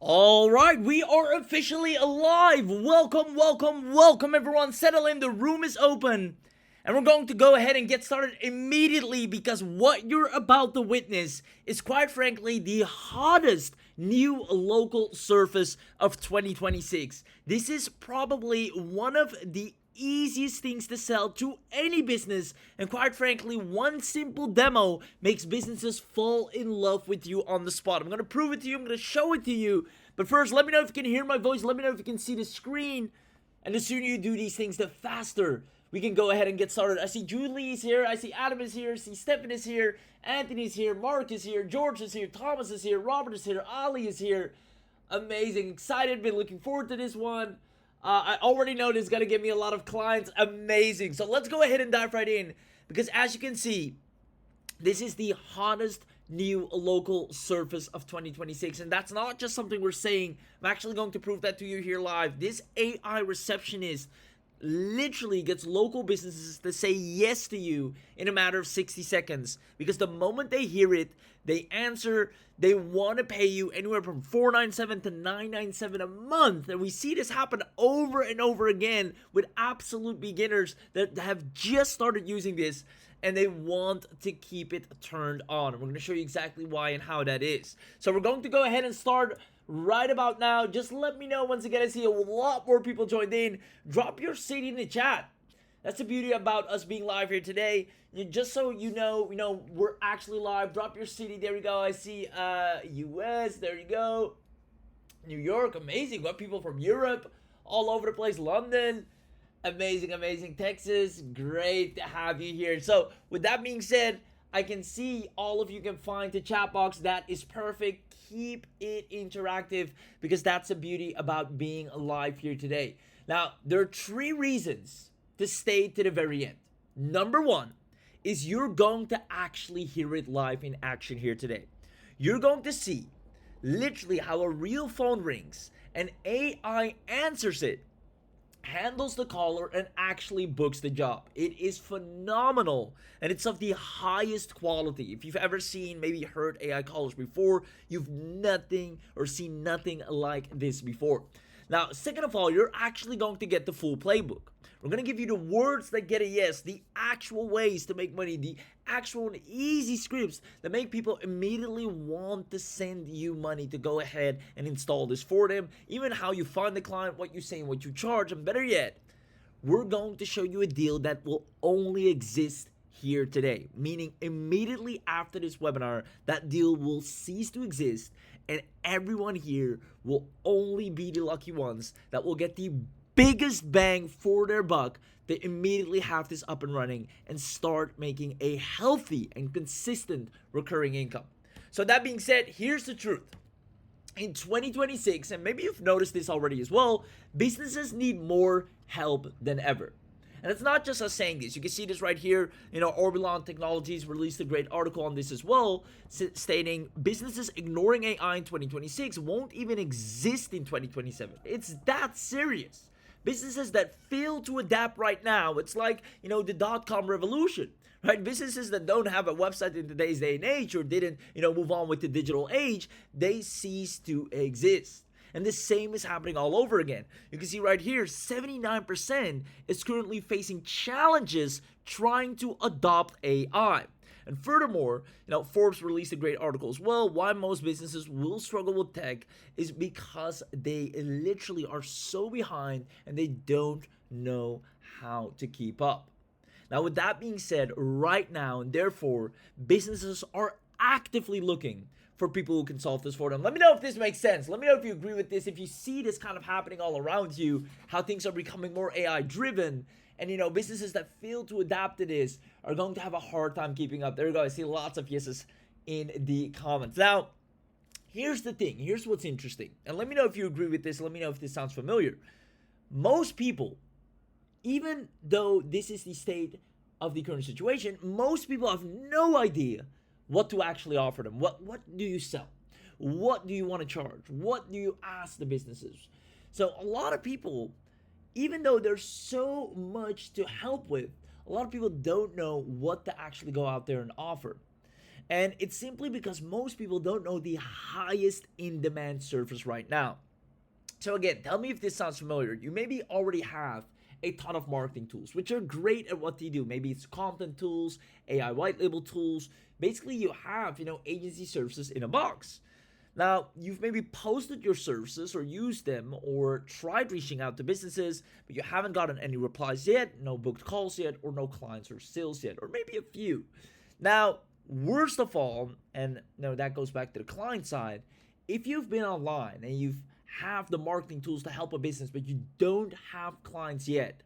All right, we are officially alive. Welcome, everyone. Settle in. The room is open. And we're going to go ahead and get started immediately because what you're about to witness is quite frankly the hottest new local surface of 2026. This is probably one of the easiest things to sell to any business, and quite frankly one simple demo makes businesses fall in love with you on the spot. I'm going to prove it to you, I'm going to show it to you, but first let me know if you can hear my voice, let me know if you can see the screen, and the sooner you do these things the faster we can go ahead and get started. I see Julie is here, I see Adam is here, I see Stephen is here, Anthony is here, Mark is here, George is here, Thomas is here, Robert is here, Ali is here. Amazing, excited, been looking forward to this one. I already know this is going to give me a lot of clients. Amazing. So let's go ahead and dive right in because as you can see, this is the hottest new local surface of 2026. And that's not just something we're saying. I'm actually going to prove that to you here live. This AI receptionist literally gets local businesses to say yes to you in a matter of 60 seconds because the moment they hear it, they answer, they want to pay you anywhere from $497 to $997 a month. And we see this happen over and over again with absolute beginners that have just started using this and they want to keep it turned on. And we're going to show you exactly why and how that is. So we're going to go ahead and start right about now. Just let me know. Once again, I see a lot more people joined in. Drop your city in the chat. That's the beauty about us being live here today. Just so you know, we're actually live. Drop your city. There we go. I see US. There you go. New York. Amazing. We got people from Europe all over the place. London. Amazing. Texas. Great to have you here. So with that being said, I can see all of you can find the chat box. That is perfect. Keep it interactive because that's the beauty about being live here today. Now, there are 3 reasons to stay to the very end. Number 1 is you're going to actually hear it live in action here today. You're going to see literally how a real phone rings and AI answers it, handles the caller, and actually books the job. It is phenomenal and it's of the highest quality. If you've ever seen, maybe heard AI callers before, you've nothing or seen nothing like this before. Now, second of all, you're actually going to get the full playbook. We're going to give you the words that get a yes, the actual ways to make money, the actual and easy scripts that make people immediately want to send you money to go ahead and install this for them, even how you find the client, what you say, and what you charge, and better yet, we're going to show you a deal that will only exist here today, meaning immediately after this webinar, that deal will cease to exist and everyone here will only be the lucky ones that will get the biggest bang for their buck to immediately have this up and running and start making a healthy and consistent recurring income. So that being said, here's the truth. In 2026, and maybe you've noticed this already as well, businesses need more help than ever. And it's not just us saying this. You can see this right here. Orbilon Technologies released a great article on this as well, stating businesses ignoring AI in 2026 won't even exist in 2027. It's that serious. Businesses that fail to adapt right now, it's like, the dot-com revolution, right? Businesses that don't have a website in today's day and age or didn't, move on with the digital age, they cease to exist. And the same is happening all over again. You can see right here, 79% is currently facing challenges trying to adopt AI. And furthermore, Forbes released a great article as well. Why most businesses will struggle with tech is because they literally are so behind and they don't know how to keep up. Now, with that being said, right now, and therefore, businesses are actively looking for people who can solve this for them. Let me know if this makes sense. Let me know if you agree with this, if you see this kind of happening all around you, how things are becoming more AI driven. And businesses that fail to adapt to this are going to have a hard time keeping up. There you go. I see lots of yeses in the comments. Now, here's the thing. Here's what's interesting. And let me know if you agree with this. Let me know if this sounds familiar. Most people, even though this is the state of the current situation, most people have no idea what to actually offer them. What do you sell? What do you want to charge? What do you ask the businesses? So a lot of people, even though there's so much to help with, a lot of people don't know what to actually go out there and offer. And it's simply because most people don't know the highest in demand service right now. So again, tell me if this sounds familiar. You maybe already have a ton of marketing tools, which are great at what they do. Maybe it's content tools, AI white label tools. Basically, you have, agency services in a box. Now, you've maybe posted your services or used them or tried reaching out to businesses, but you haven't gotten any replies yet, no booked calls yet, or no clients or sales yet, or maybe a few. Now, worst of all, and that goes back to the client side, if you've been online and you've have the marketing tools to help a business, but you don't have clients yet,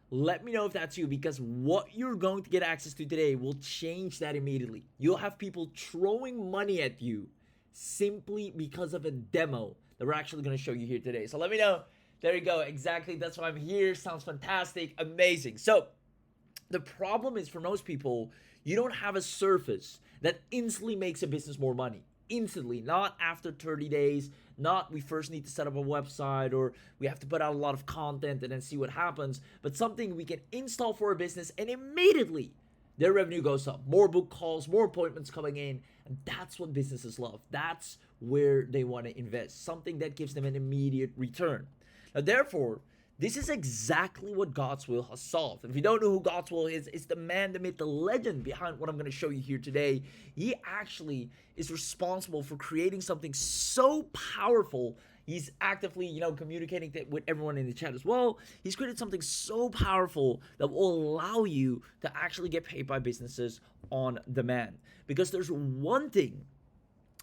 let me know if that's you, because what you're going to get access to today will change that immediately. You'll have people throwing money at you simply because of a demo that we're actually going to show you here today. So let me know. There you go. Exactly. That's why I'm here. Sounds fantastic. Amazing. So the problem is, for most people, you don't have a service that instantly makes a business more money. Instantly, not after 30 days, not we first need to set up a website or we have to put out a lot of content and then see what happens, but something we can install for a business and immediately their revenue goes up. More book calls, more appointments coming in, and that's what businesses love. That's where they want to invest, something that gives them an immediate return. Now, therefore, this is exactly what God's Will has solved. If you don't know who God's Will is, it's the man, the myth, the legend behind what I'm going to show you here today. He actually is responsible for creating something so powerful. He's actively, communicating with everyone in the chat as well. He's created something so powerful that will allow you to actually get paid by businesses on demand. Because there's one thing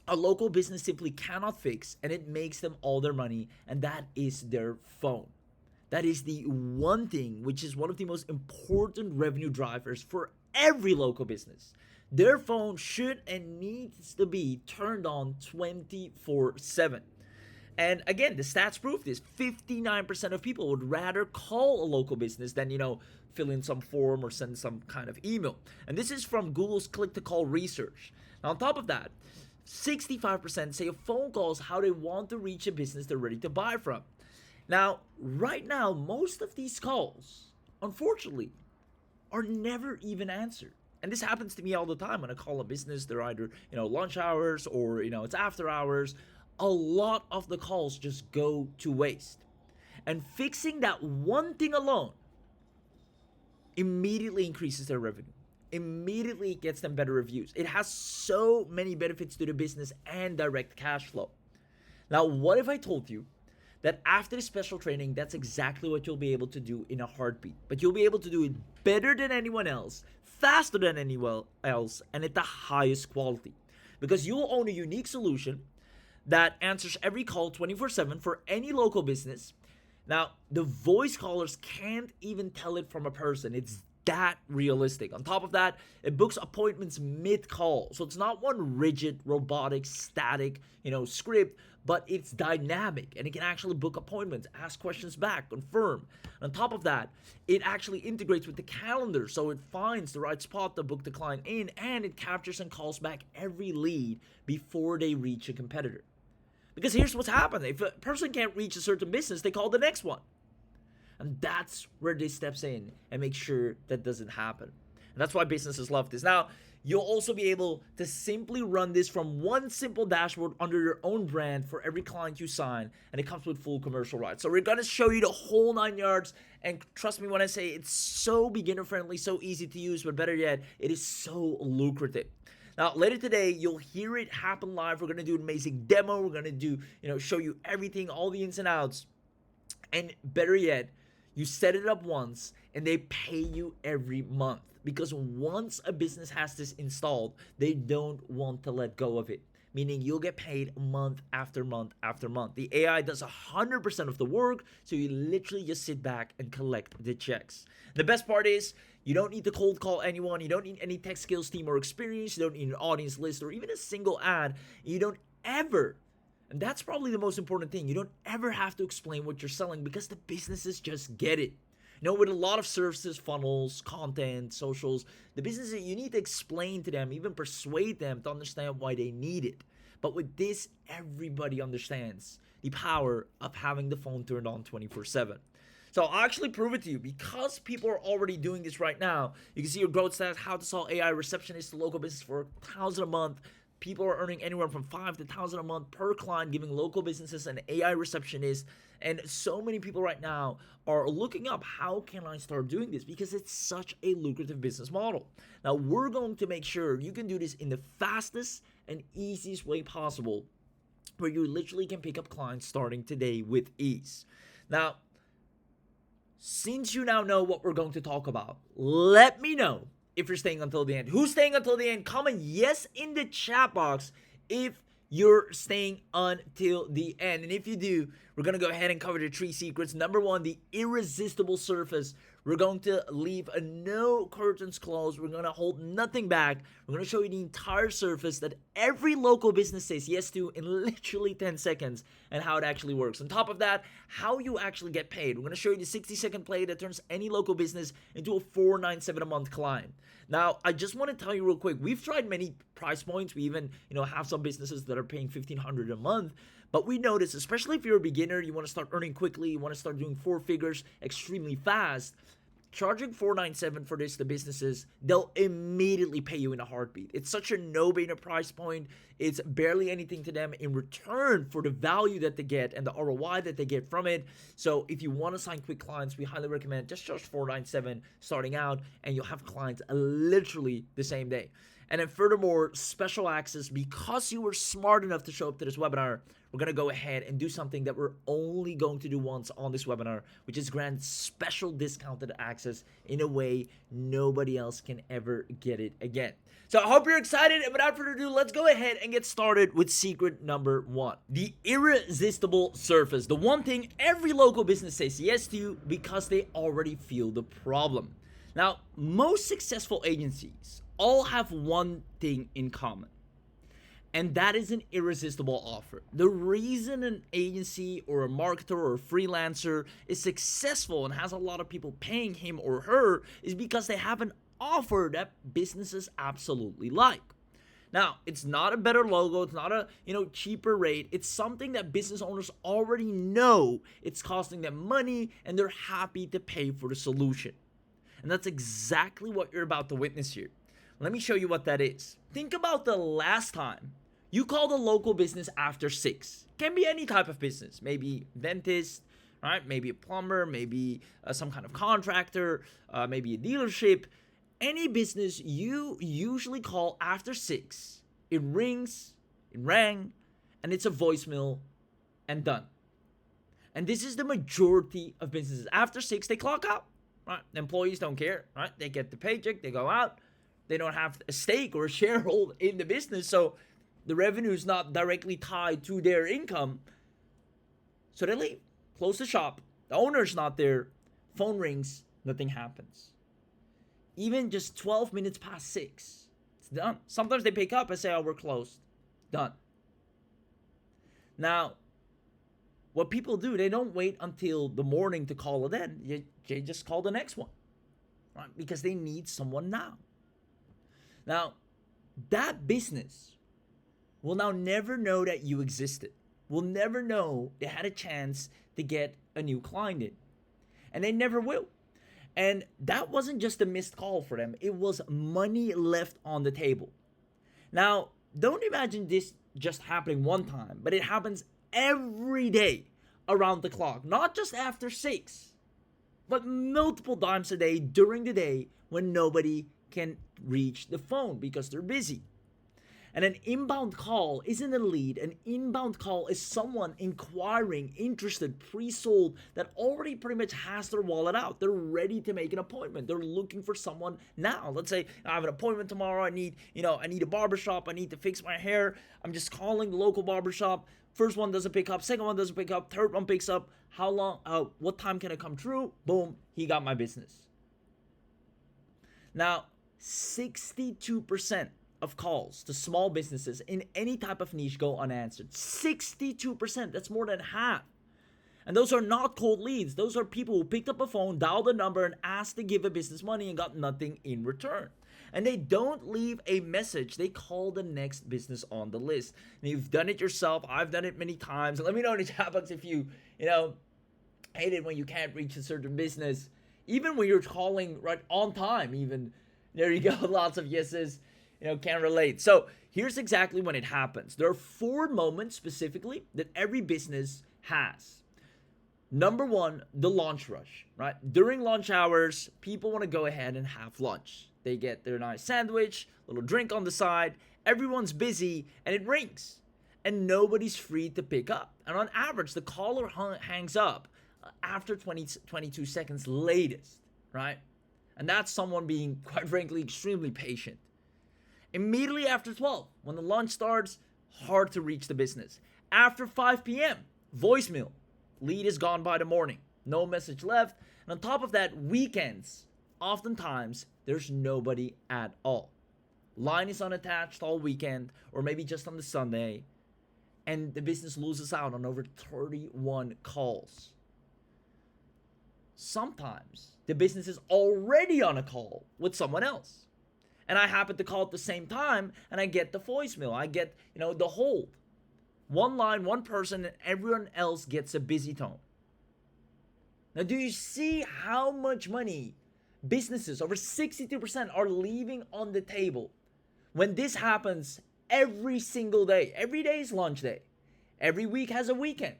a local business simply cannot fix, and it makes them all their money, and that is their phone. That is the one thing which is one of the most important revenue drivers for every local business. Their phone should and needs to be turned on 24/7. And again, the stats prove this. 59% of people would rather call a local business than, fill in some form or send some kind of email. And this is from Google's click-to-call research. Now, on top of that, 65% say a phone call is how they want to reach a business they're ready to buy from. Now, right now, most of these calls, unfortunately, are never even answered. And this happens to me all the time when I call a business. They're either, lunch hours or, it's after hours. A lot of the calls just go to waste. And fixing that one thing alone immediately increases their revenue. Immediately gets them better reviews. It has so many benefits to the business and direct cash flow. Now, what if I told you that after the special training, that's exactly what you'll be able to do in a heartbeat. But you'll be able to do it better than anyone else, faster than anyone else, and at the highest quality. Because you'll own a unique solution that answers every call 24/7 for any local business. Now, the voice callers can't even tell it from a person. It's that realistic. On top of that, it books appointments mid-call. So it's not one rigid, robotic, static, script, but it's dynamic and it can actually book appointments, ask questions back, confirm. On top of that, it actually integrates with the calendar, so it finds the right spot to book the client in, and it captures and calls back every lead before they reach a competitor. Because here's what's happening. If a person can't reach a certain business, they call the next one. And that's where this steps in and makes sure that doesn't happen. And that's why businesses love this. Now, you'll also be able to simply run this from one simple dashboard under your own brand for every client you sign, and it comes with full commercial rights. So we're going to show you the whole 9 yards, and trust me when I say it's so beginner friendly, so easy to use, but better yet, it is so lucrative. Now, later today, you'll hear it happen live. We're going to do an amazing demo. We're going to do, show you everything, all the ins and outs. And better yet, you set it up once and they pay you every month. Because once a business has this installed, they don't want to let go of it. Meaning you'll get paid month after month after month. The AI does 100% of the work, so you literally just sit back and collect the checks. The best part is, you don't need to cold call anyone. You don't need any tech skills team or experience. You don't need an audience list or even a single ad. You don't ever, and that's probably the most important thing, you don't ever have to explain what you're selling because the businesses just get it. With a lot of services, funnels, content, socials, the businesses, you need to explain to them, even persuade them to understand why they need it. But with this, everybody understands the power of having the phone turned on 24/7. So I'll actually prove it to you because people are already doing this right now. You can see your growth stats, how to sell AI receptionist to local business for $1,000 a month. People are earning anywhere from $5,000 to $1,000 a month per client, giving local businesses an AI receptionist. And so many people right now are looking up, how can I start doing this? Because it's such a lucrative business model. Now, we're going to make sure you can do this in the fastest and easiest way possible, where you literally can pick up clients starting today with ease. Now, since you now know what we're going to talk about, let me know if you're staying until the end. Who's staying until the end? Comment yes in the chat box if you're staying until the end. And if you do, we're going to go ahead and cover the 3 secrets. Number 1, the irresistible surface. We're going to leave no curtains closed. We're going to hold nothing back. We're going to show you the entire surface that every local business says yes to in literally 10 seconds and how it actually works. On top of that, how you actually get paid. We're going to show you the 60-second play that turns any local business into a $497 a month client. Now, I just want to tell you real quick, we've tried many price points. We even, have some businesses that are paying $1,500 a month. But we notice, especially if you're a beginner, you want to start earning quickly, you want to start doing 4 figures extremely fast, charging $497 for this to businesses, they'll immediately pay you in a heartbeat. It's such a no-brainer price point. It's barely anything to them in return for the value that they get and the ROI that they get from it. So if you want to sign quick clients, we highly recommend just charge $497 starting out, and you'll have clients literally the same day. And then furthermore, special access, because you were smart enough to show up to this webinar, we're going to go ahead and do something that we're only going to do once on this webinar, which is grant special discounted access in a way nobody else can ever get it again. So I hope you're excited, and without further ado, let's go ahead and get started with secret number 1. The irresistible surface. The one thing every local business says yes to because they already feel the problem. Now, most successful agencies all have one thing in common, and that is an irresistible offer. The reason an agency or a marketer or a freelancer is successful and has a lot of people paying him or her is because they have an offer that businesses absolutely like. Now, it's not a better logo, it's not a cheaper rate. It's something that business owners already know it's costing them money, and they're happy to pay for the solution. And that's exactly what you're about to witness here. Let me show you what that is. Think about the last time you called a local business after 6. Can be any type of business. Maybe dentist, right? Maybe a plumber, maybe some kind of contractor, maybe a dealership. Any business you usually call after 6. It rings, it rang, and it's a voicemail and done. And this is the majority of businesses. After 6, they clock out, right? Employees don't care, right? They get the paycheck, they go out. They don't have a stake or a sharehold in the business, so the revenue is not directly tied to their income. So they leave, close the shop. The owner's not there. Phone rings, nothing happens. Even just 12 minutes past 6, it's done. Sometimes they pick up and say, "Oh, we're closed." Done. Now, what people do, they don't wait until the morning to call it in. They just call the next one, right? Because they need someone now. Now, that business will now never know that you existed. Will never know they had a chance to get a new client in. And they never will. And that wasn't just a missed call for them. It was money left on the table. Now, don't imagine this just happening one time, but it happens every day around the clock. Not just after 6, but multiple times a day during the day when nobody can reach the phone because they're busy. And an inbound call isn't a lead. An inbound call is someone inquiring, interested, pre-sold, that already pretty much has their wallet out. They're ready to make an appointment. They're looking for someone now. Let's say I have an appointment tomorrow. I need a barbershop. I need to fix my hair. I'm just calling the local barbershop. First one doesn't pick up. Second one doesn't pick up. Third one picks up. How long? What time can I come through? Boom. He got my business. Now, 62% of calls to small businesses in any type of niche go unanswered. 62%, that's more than half. And those are not cold leads. Those are people who picked up a phone, dialed a number, and asked to give a business money and got nothing in return. And they don't leave a message. They call the next business on the list. And you've done it yourself. I've done it many times. Let me know in the chat box if you Hate it when you can't reach a certain business, even when you're calling right on time. Even there you go, lots of yeses. Can't relate. So here's exactly when it happens. There are 4 moments specifically that every business has. Number one, the lunch rush, right? During lunch hours, people want to go ahead and have lunch. They get their nice sandwich, little drink on the side. Everyone's busy, and it rings, and nobody's free to pick up. And on average, the caller hangs up after 22 seconds latest, right? And that's someone being, quite frankly, extremely patient. Immediately after 12, when the lunch starts, hard to reach the business. After 5 p.m., voicemail. Lead is gone by the morning. No message left. And on top of that, weekends, oftentimes, there's nobody at all. Line is unattached all weekend, or maybe just on the Sunday, and the business loses out on over 31 calls. Sometimes the business is already on a call with someone else, and I happen to call at the same time, and I get the voicemail. I get, the hold. One line, one person, and everyone else gets a busy tone. Now, do you see how much money businesses, over 62%, are leaving on the table when this happens every single day? Every day is lunch day. Every week has a weekend.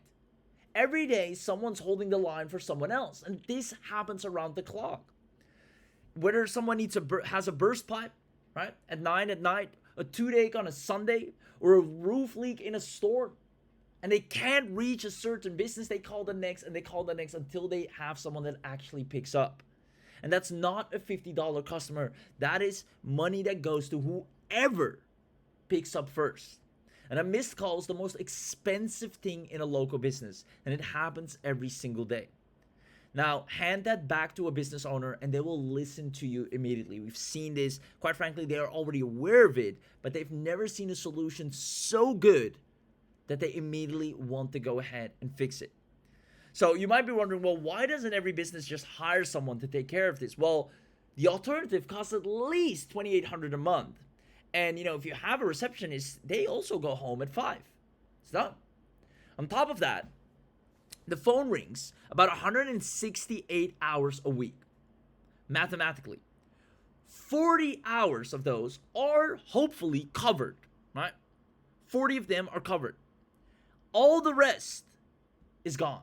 Every day, someone's holding the line for someone else, and this happens around the clock. Whether someone has a burst pipe, right, at 9 at night, a toothache on a Sunday, or a roof leak in a store, and they can't reach a certain business, they call the next, and they call the next until they have someone that actually picks up. And that's not a $50 customer. That is money that goes to whoever picks up first. And a missed call is the most expensive thing in a local business, and it happens every single day. Now, hand that back to a business owner and they will listen to you immediately. We've seen this. Quite frankly, they are already aware of it, but they've never seen a solution so good that they immediately want to go ahead and fix it. So you might be wondering, well, why doesn't every business just hire someone to take care of this? Well, the alternative costs at least $2,800 a month. And, if you have a receptionist, they also go home at 5. It's done. On top of that, the phone rings about 168 hours a week. Mathematically, 40 hours of those are hopefully covered, right? 40 of them are covered. All the rest is gone.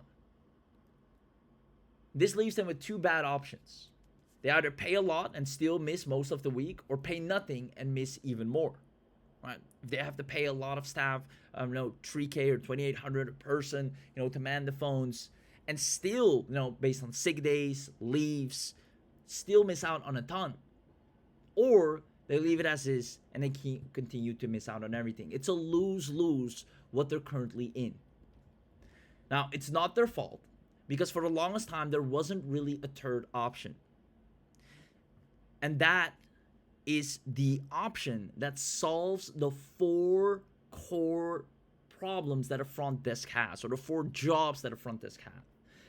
This leaves them with 2 bad options. They either pay a lot and still miss most of the week, or pay nothing and miss even more. Right? If they have to pay a lot of staff, $3K or $2,800 a person, to man the phones, and still, based on sick days, leaves, still miss out on a ton. Or they leave it as is and they continue to miss out on everything. It's a lose-lose what they're currently in. Now, it's not their fault, because for the longest time, there wasn't really a third option. And that is the option that solves the 4 core problems that a front desk has, or the 4 jobs that a front desk has.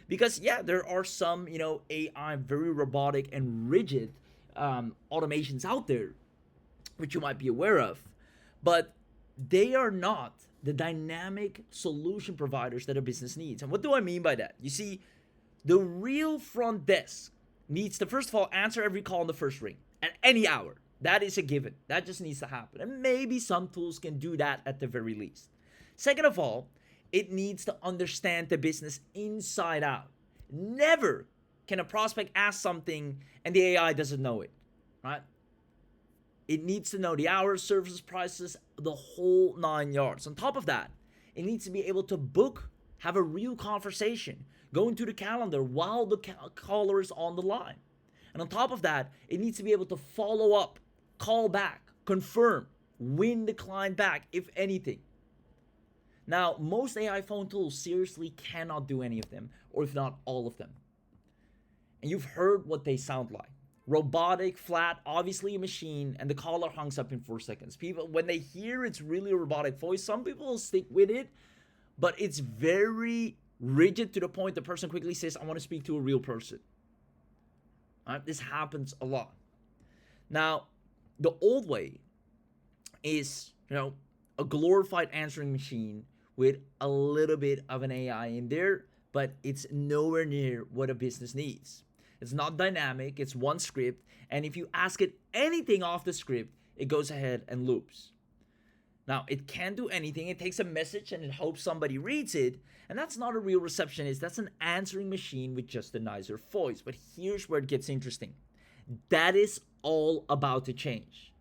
Because, yeah, there are some, AI, very robotic and rigid automations out there, which you might be aware of, but they are not the dynamic solution providers that a business needs. And what do I mean by that? You see, the real front desk needs to, first of all, answer every call in the first ring at any hour. That is a given. That just needs to happen. And maybe some tools can do that at the very least. Second of all, it needs to understand the business inside out. Never can a prospect ask something and the AI doesn't know it, right? It needs to know the hours, services, prices, the whole 9 yards. On top of that, it needs to be able to book, have a real conversation, go into the calendar while the caller is on the line. And on top of that, it needs to be able to follow up, call back, confirm, win the client back, if anything. Now, most AI phone tools seriously cannot do any of them, or if not all of them. And you've heard what they sound like. Robotic, flat, obviously a machine, and the caller hangs up in 4 seconds. People, when they hear it's really a robotic voice, some people will stick with it, but it's very rigid to the point the person quickly says, I want to speak to a real person. This happens a lot. Now, the old way is, a glorified answering machine with a little bit of an AI in there, but it's nowhere near what a business needs. It's not dynamic, it's one script, and if you ask it anything off the script, it goes ahead and loops. Now, it can't do anything. It takes a message and it hopes somebody reads it. And that's not a real receptionist. That's an answering machine with just a nicer voice. But here's where it gets interesting. That is all about to change.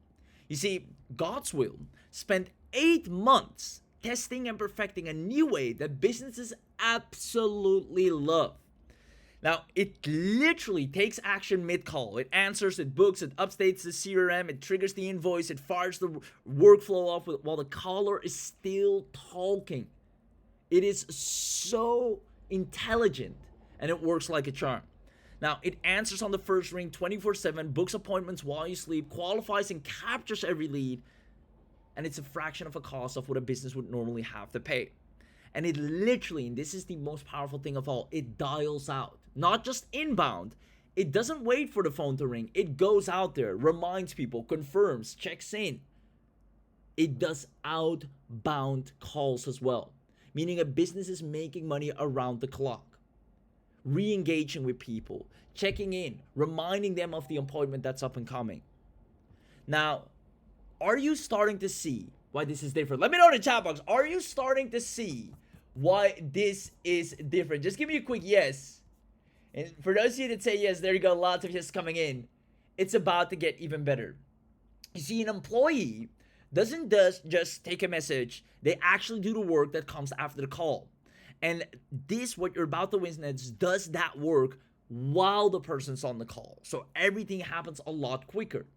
You see, God's Will spent 8 months testing and perfecting a new way that businesses absolutely love. Now, it literally takes action mid-call. It answers, it books, it updates the CRM, it triggers the invoice, it fires the workflow off while the caller is still talking. It is so intelligent, and it works like a charm. Now, it answers on the first ring 24/7, books appointments while you sleep, qualifies and captures every lead, and it's a fraction of a cost of what a business would normally have to pay. And it literally, and this is the most powerful thing of all, it dials out. Not just inbound. It doesn't wait for the phone to ring. It goes out there, reminds people, confirms, checks in. It does outbound calls as well. Meaning a business is making money around the clock. Re-engaging with people, checking in, reminding them of the appointment that's up and coming. Now, are you starting to see why this is different? Let me know in the chat box. Are you starting to see why this is different? Just give me a quick yes. And for those of you that say yes, there you go. Lots of yes coming in. It's about to get even better. You see, an employee doesn't just take a message. They actually do the work that comes after the call. And this, what you're about to witness, does that work while the person's on the call. So everything happens a lot quicker.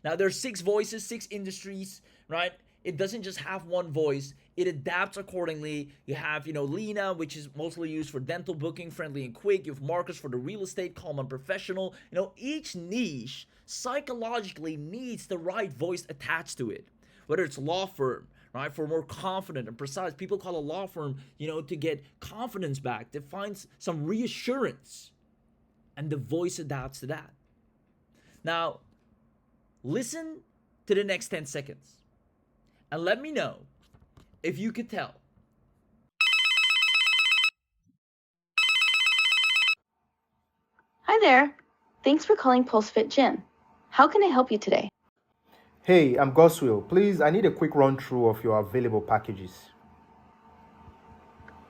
Now, there's 6 voices, 6 industries, right? It doesn't just have one voice. It adapts accordingly. You have, Lena, which is mostly used for dental booking, friendly and quick. You have Marcus for the real estate, calm and professional. Each niche psychologically needs the right voice attached to it. Whether it's law firm, right, for more confident and precise. People call a law firm, to get confidence back, to find some reassurance. And the voice adapts to that. Now, listen to the next 10 seconds. And let me know if you could tell. Hi there. Thanks for calling PulseFit Gym. How can I help you today? Hey, I'm Goswill. Please, I need a quick run through of your available packages.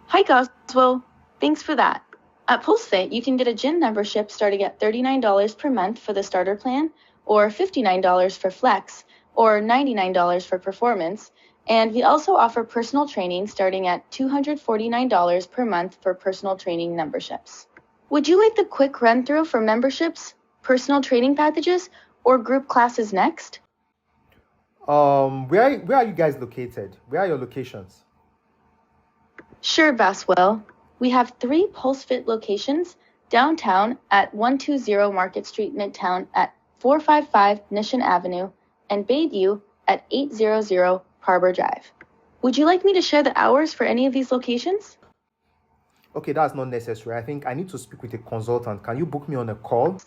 Hi, Goswell. Thanks for that. At PulseFit, you can get a gym membership starting at $39 per month for the starter plan, or $59 for flex, or $99 for performance. And we also offer personal training starting at $249 per month for personal training memberships. Would you like the quick run through for memberships, personal training packages, or group classes next? Where are you guys located? Where are your locations? Sure, Baswell. We have 3 PulseFit locations: downtown at 120 Market Street, Midtown at 455 Nishan Avenue, and Bayview at 800 Harbor Drive. Would you like me to share the hours for any of these locations? Okay, that's not necessary. I think I need to speak with a consultant. Can you book me on a call?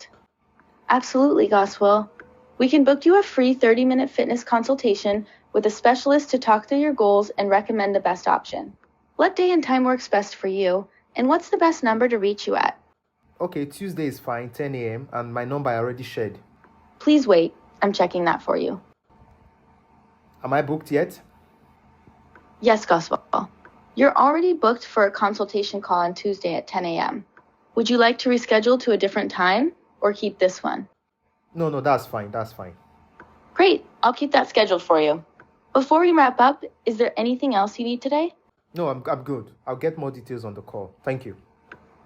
Absolutely, Goswell. We can book you a free 30-minute fitness consultation with a specialist to talk through your goals and recommend the best option. What day and time works best for you, and what's the best number to reach you at? Okay, Tuesday is fine, 10 a.m., and my number I already shared. Please wait. I'm checking that for you. Am I booked yet? Yes, Goswell. You're already booked for a consultation call on Tuesday at 10 a.m. Would you like to reschedule to a different time or keep this one? No, that's fine. That's fine. Great. I'll keep that scheduled for you. Before we wrap up, is there anything else you need today? No, I'm good. I'll get more details on the call. Thank you.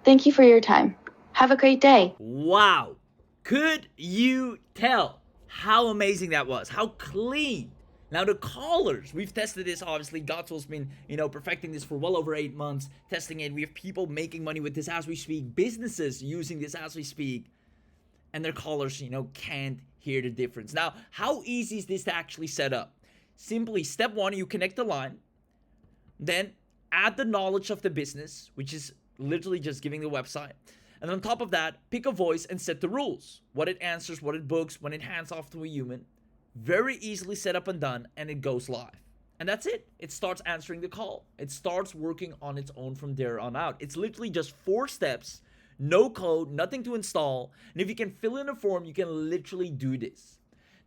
Thank you for your time. Have a great day. Wow. Could you tell how amazing that was? How clean. Now the callers, we've tested this obviously. Gottwill's been, perfecting this for well over 8 months, testing it. We have people making money with this as we speak, businesses using this as we speak, and their callers, can't hear the difference. Now, how easy is this to actually set up? Simply, step 1, you connect the line, then add the knowledge of the business, which is literally just giving the website. And on top of that, pick a voice and set the rules. What it answers, what it books, when it hands off to a human. Very easily set up and done, and it goes live. And that's it. It starts answering the call. It starts working on its own from there on out. It's literally just 4 steps, no code, nothing to install. And if you can fill in a form, you can literally do this.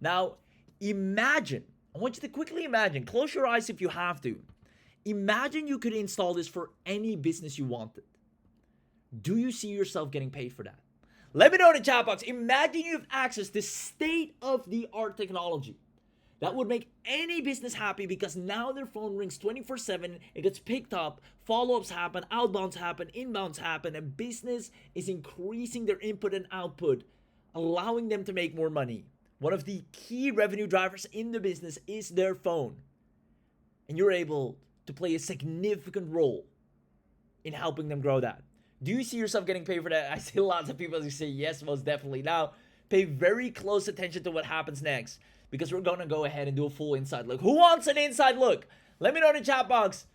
Now, imagine, I want you to quickly imagine, close your eyes if you have to. Imagine you could install this for any business you wanted. Do you see yourself getting paid for that? Let me know in the chat box. Imagine you have access to state-of-the-art technology. That would make any business happy because now their phone rings 24/7, it gets picked up, follow-ups happen, outbounds happen, inbounds happen, and business is increasing their input and output, allowing them to make more money. One of the key revenue drivers in the business is their phone. And you're able to play a significant role in helping them grow that. Do you see yourself getting paid for that? I see lots of people who say yes, most definitely. Now, pay very close attention to what happens next, because we're gonna go ahead and do a full inside look. Who wants an inside look? Let me know in the chat box.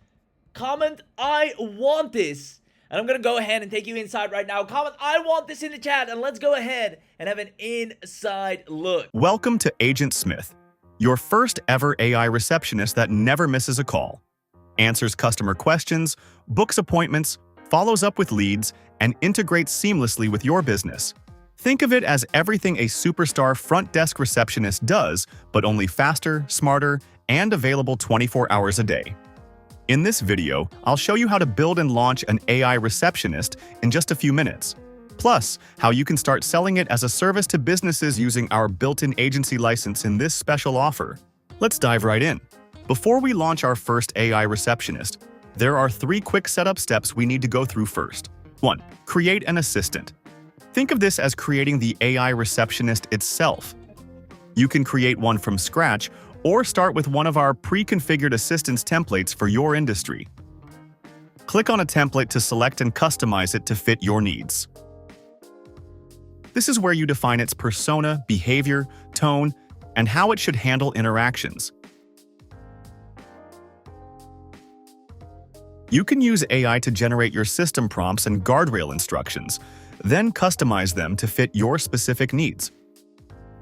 Comment, I want this. And I'm gonna go ahead and take you inside right now. Comment, I want this in the chat, and let's go ahead and have an inside look. Welcome to AgentSmith, your first ever AI receptionist that never misses a call. Answers customer questions, books appointments, follows up with leads, and integrates seamlessly with your business. Think of it as everything a superstar front desk receptionist does, but only faster, smarter, and available 24 hours a day. In this video, I'll show you how to build and launch an AI receptionist in just a few minutes. Plus, how you can start selling it as a service to businesses using our built-in agency license in this special offer. Let's dive right in. Before we launch our first AI receptionist, there are 3 quick setup steps we need to go through first. 1. Create an assistant. Think of this as creating the AI receptionist itself. You can create one from scratch or start with one of our pre-configured assistance templates for your industry. Click on a template to select and customize it to fit your needs. This is where you define its persona, behavior, tone, and how it should handle interactions. You can use AI to generate your system prompts and guardrail instructions, then customize them to fit your specific needs.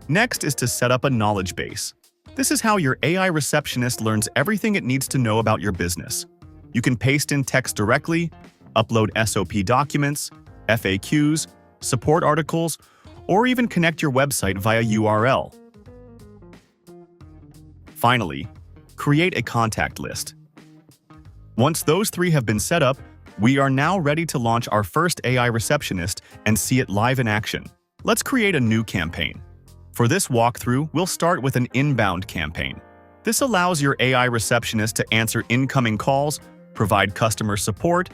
Next is to set up a knowledge base. This is how your AI receptionist learns everything it needs to know about your business. You can paste in text directly, upload SOP documents, FAQs, support articles, or even connect your website via URL. Finally, create a contact list. Once those 3 have been set up, we are now ready to launch our first AI receptionist and see it live in action. Let's create a new campaign. For this walkthrough, we'll start with an inbound campaign. This allows your AI receptionist to answer incoming calls, provide customer support,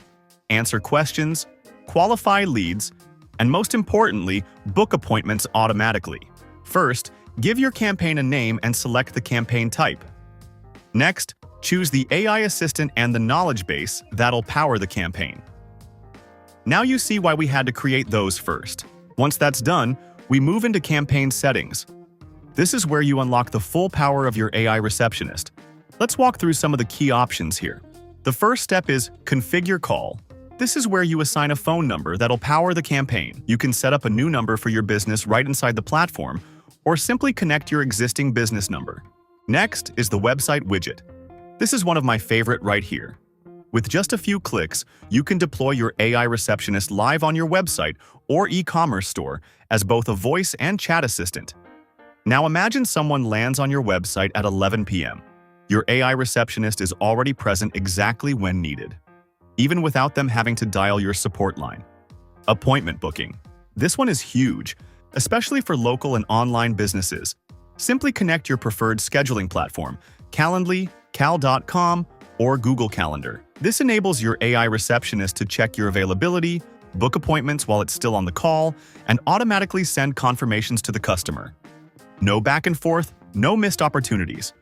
answer questions, qualify leads, and most importantly, book appointments automatically. First, give your campaign a name and select the campaign type. Next, choose the AI assistant and the knowledge base that'll power the campaign. Now you see why we had to create those first. Once that's done, we move into campaign settings. This is where you unlock the full power of your AI receptionist. Let's walk through some of the key options here. The first step is Configure Call. This is where you assign a phone number that'll power the campaign. You can set up a new number for your business right inside the platform, or simply connect your existing business number. Next is the website widget. This is one of my favorite right here. With just a few clicks, you can deploy your AI receptionist live on your website or e-commerce store as both a voice and chat assistant. Now imagine someone lands on your website at 11 p.m. Your AI receptionist is already present exactly when needed, even without them having to dial your support line. Appointment booking. This one is huge, especially for local and online businesses. Simply connect your preferred scheduling platform, Calendly, Cal.com, or Google Calendar. This enables your AI receptionist to check your availability, book appointments while it's still on the call, and automatically send confirmations to the customer. No back and forth, no missed opportunities.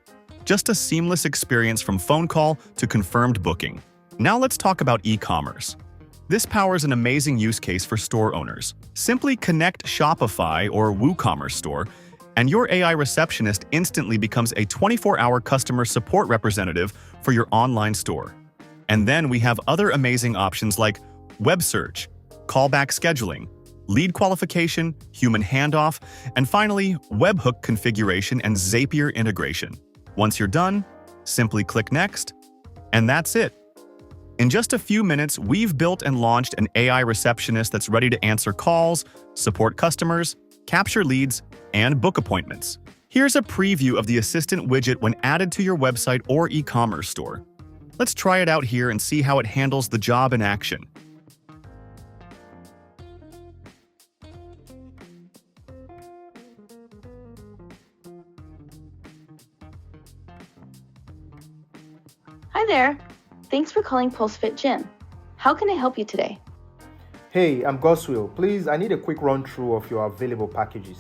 Just a seamless experience from phone call to confirmed booking. Now let's talk about e-commerce. This powers an amazing use case for store owners. Simply connect Shopify or WooCommerce store, and your AI receptionist instantly becomes a 24-hour customer support representative for your online store. And then we have other amazing options like web search, callback scheduling, lead qualification, human handoff, and finally, webhook configuration and Zapier integration. Once you're done, Simply click Next, and that's it. In just a few minutes, we've built and launched an AI receptionist that's ready to answer calls, support customers, capture leads, and book appointments. Here's a preview of the assistant widget when added to your website or e-commerce store. Let's try it out here and see how it handles the job in action. Hi there. Thanks for calling PulseFit Gym. How can I help you today? Hey, I'm Goswell. Please, I need a quick run through of your available packages.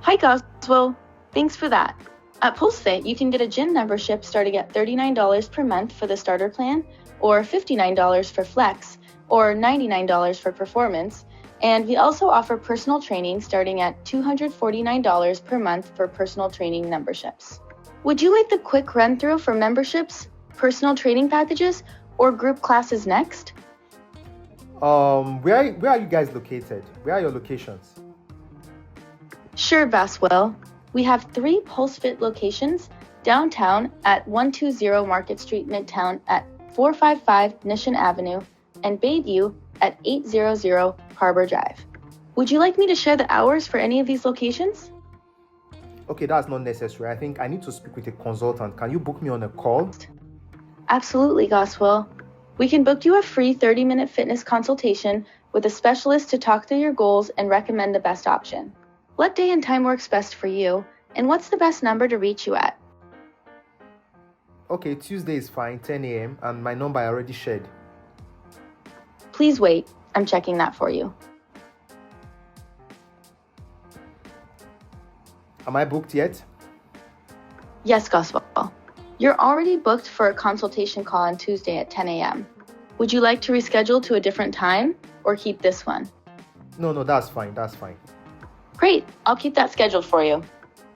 Hi, Goswell. Thanks for that. At PulseFit, you can get a gym membership starting at $39 per month for the starter plan, or $59 for flex, or $99 for performance. And we also offer personal training starting at $249 per month for personal training memberships. Would you like the quick run-through for memberships, personal training packages, or group classes next? Where are you guys located? Where are your locations? Sure, Baswell. We have 3 PulseFit locations: downtown at 120 Market Street Midtown at 455 Nishan Avenue, and Bayview at 800 Harbor Drive. Would you like me to share the hours for any of these locations? Okay, that's not necessary. I think I need to speak with a consultant. Can you book me on a call? Absolutely, Goswell. We can book you a free 30-minute fitness consultation with a specialist to talk through your goals and recommend the best option. What day and time works best for you, and what's the best number to reach you at? Okay, Tuesday is fine, 10 a.m., and my number I already shared. Please wait. I'm checking that for you. Am I booked yet? Yes, Goswell. You're already booked for a consultation call on Tuesday at 10 a.m. Would you like to reschedule to a different time or keep this one? No, that's fine, that's fine. Great, I'll keep that scheduled for you.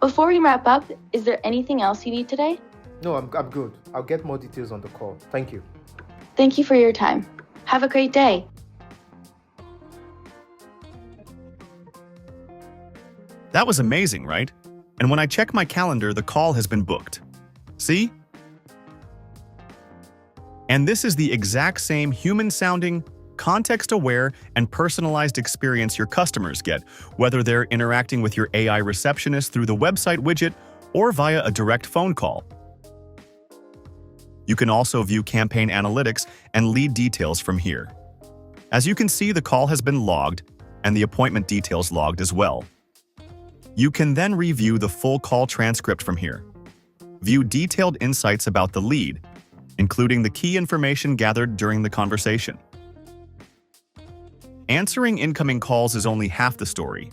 Before we wrap up, is there anything else you need today? No, I'm good. I'll get more details on the call. Thank you. Thank you for your time. Have a great day. That was amazing, right? And when I check my calendar, the call has been booked. See? And this is the exact same human-sounding, context-aware, and personalized experience your customers get, whether they're interacting with your AI receptionist through the website widget or via a direct phone call. You can also view campaign analytics and lead details from here. As you can see, the call has been logged and the appointment details logged as well. You can then review the full call transcript from here. View detailed insights about the lead, including the key information gathered during the conversation. Answering incoming calls is only half the story.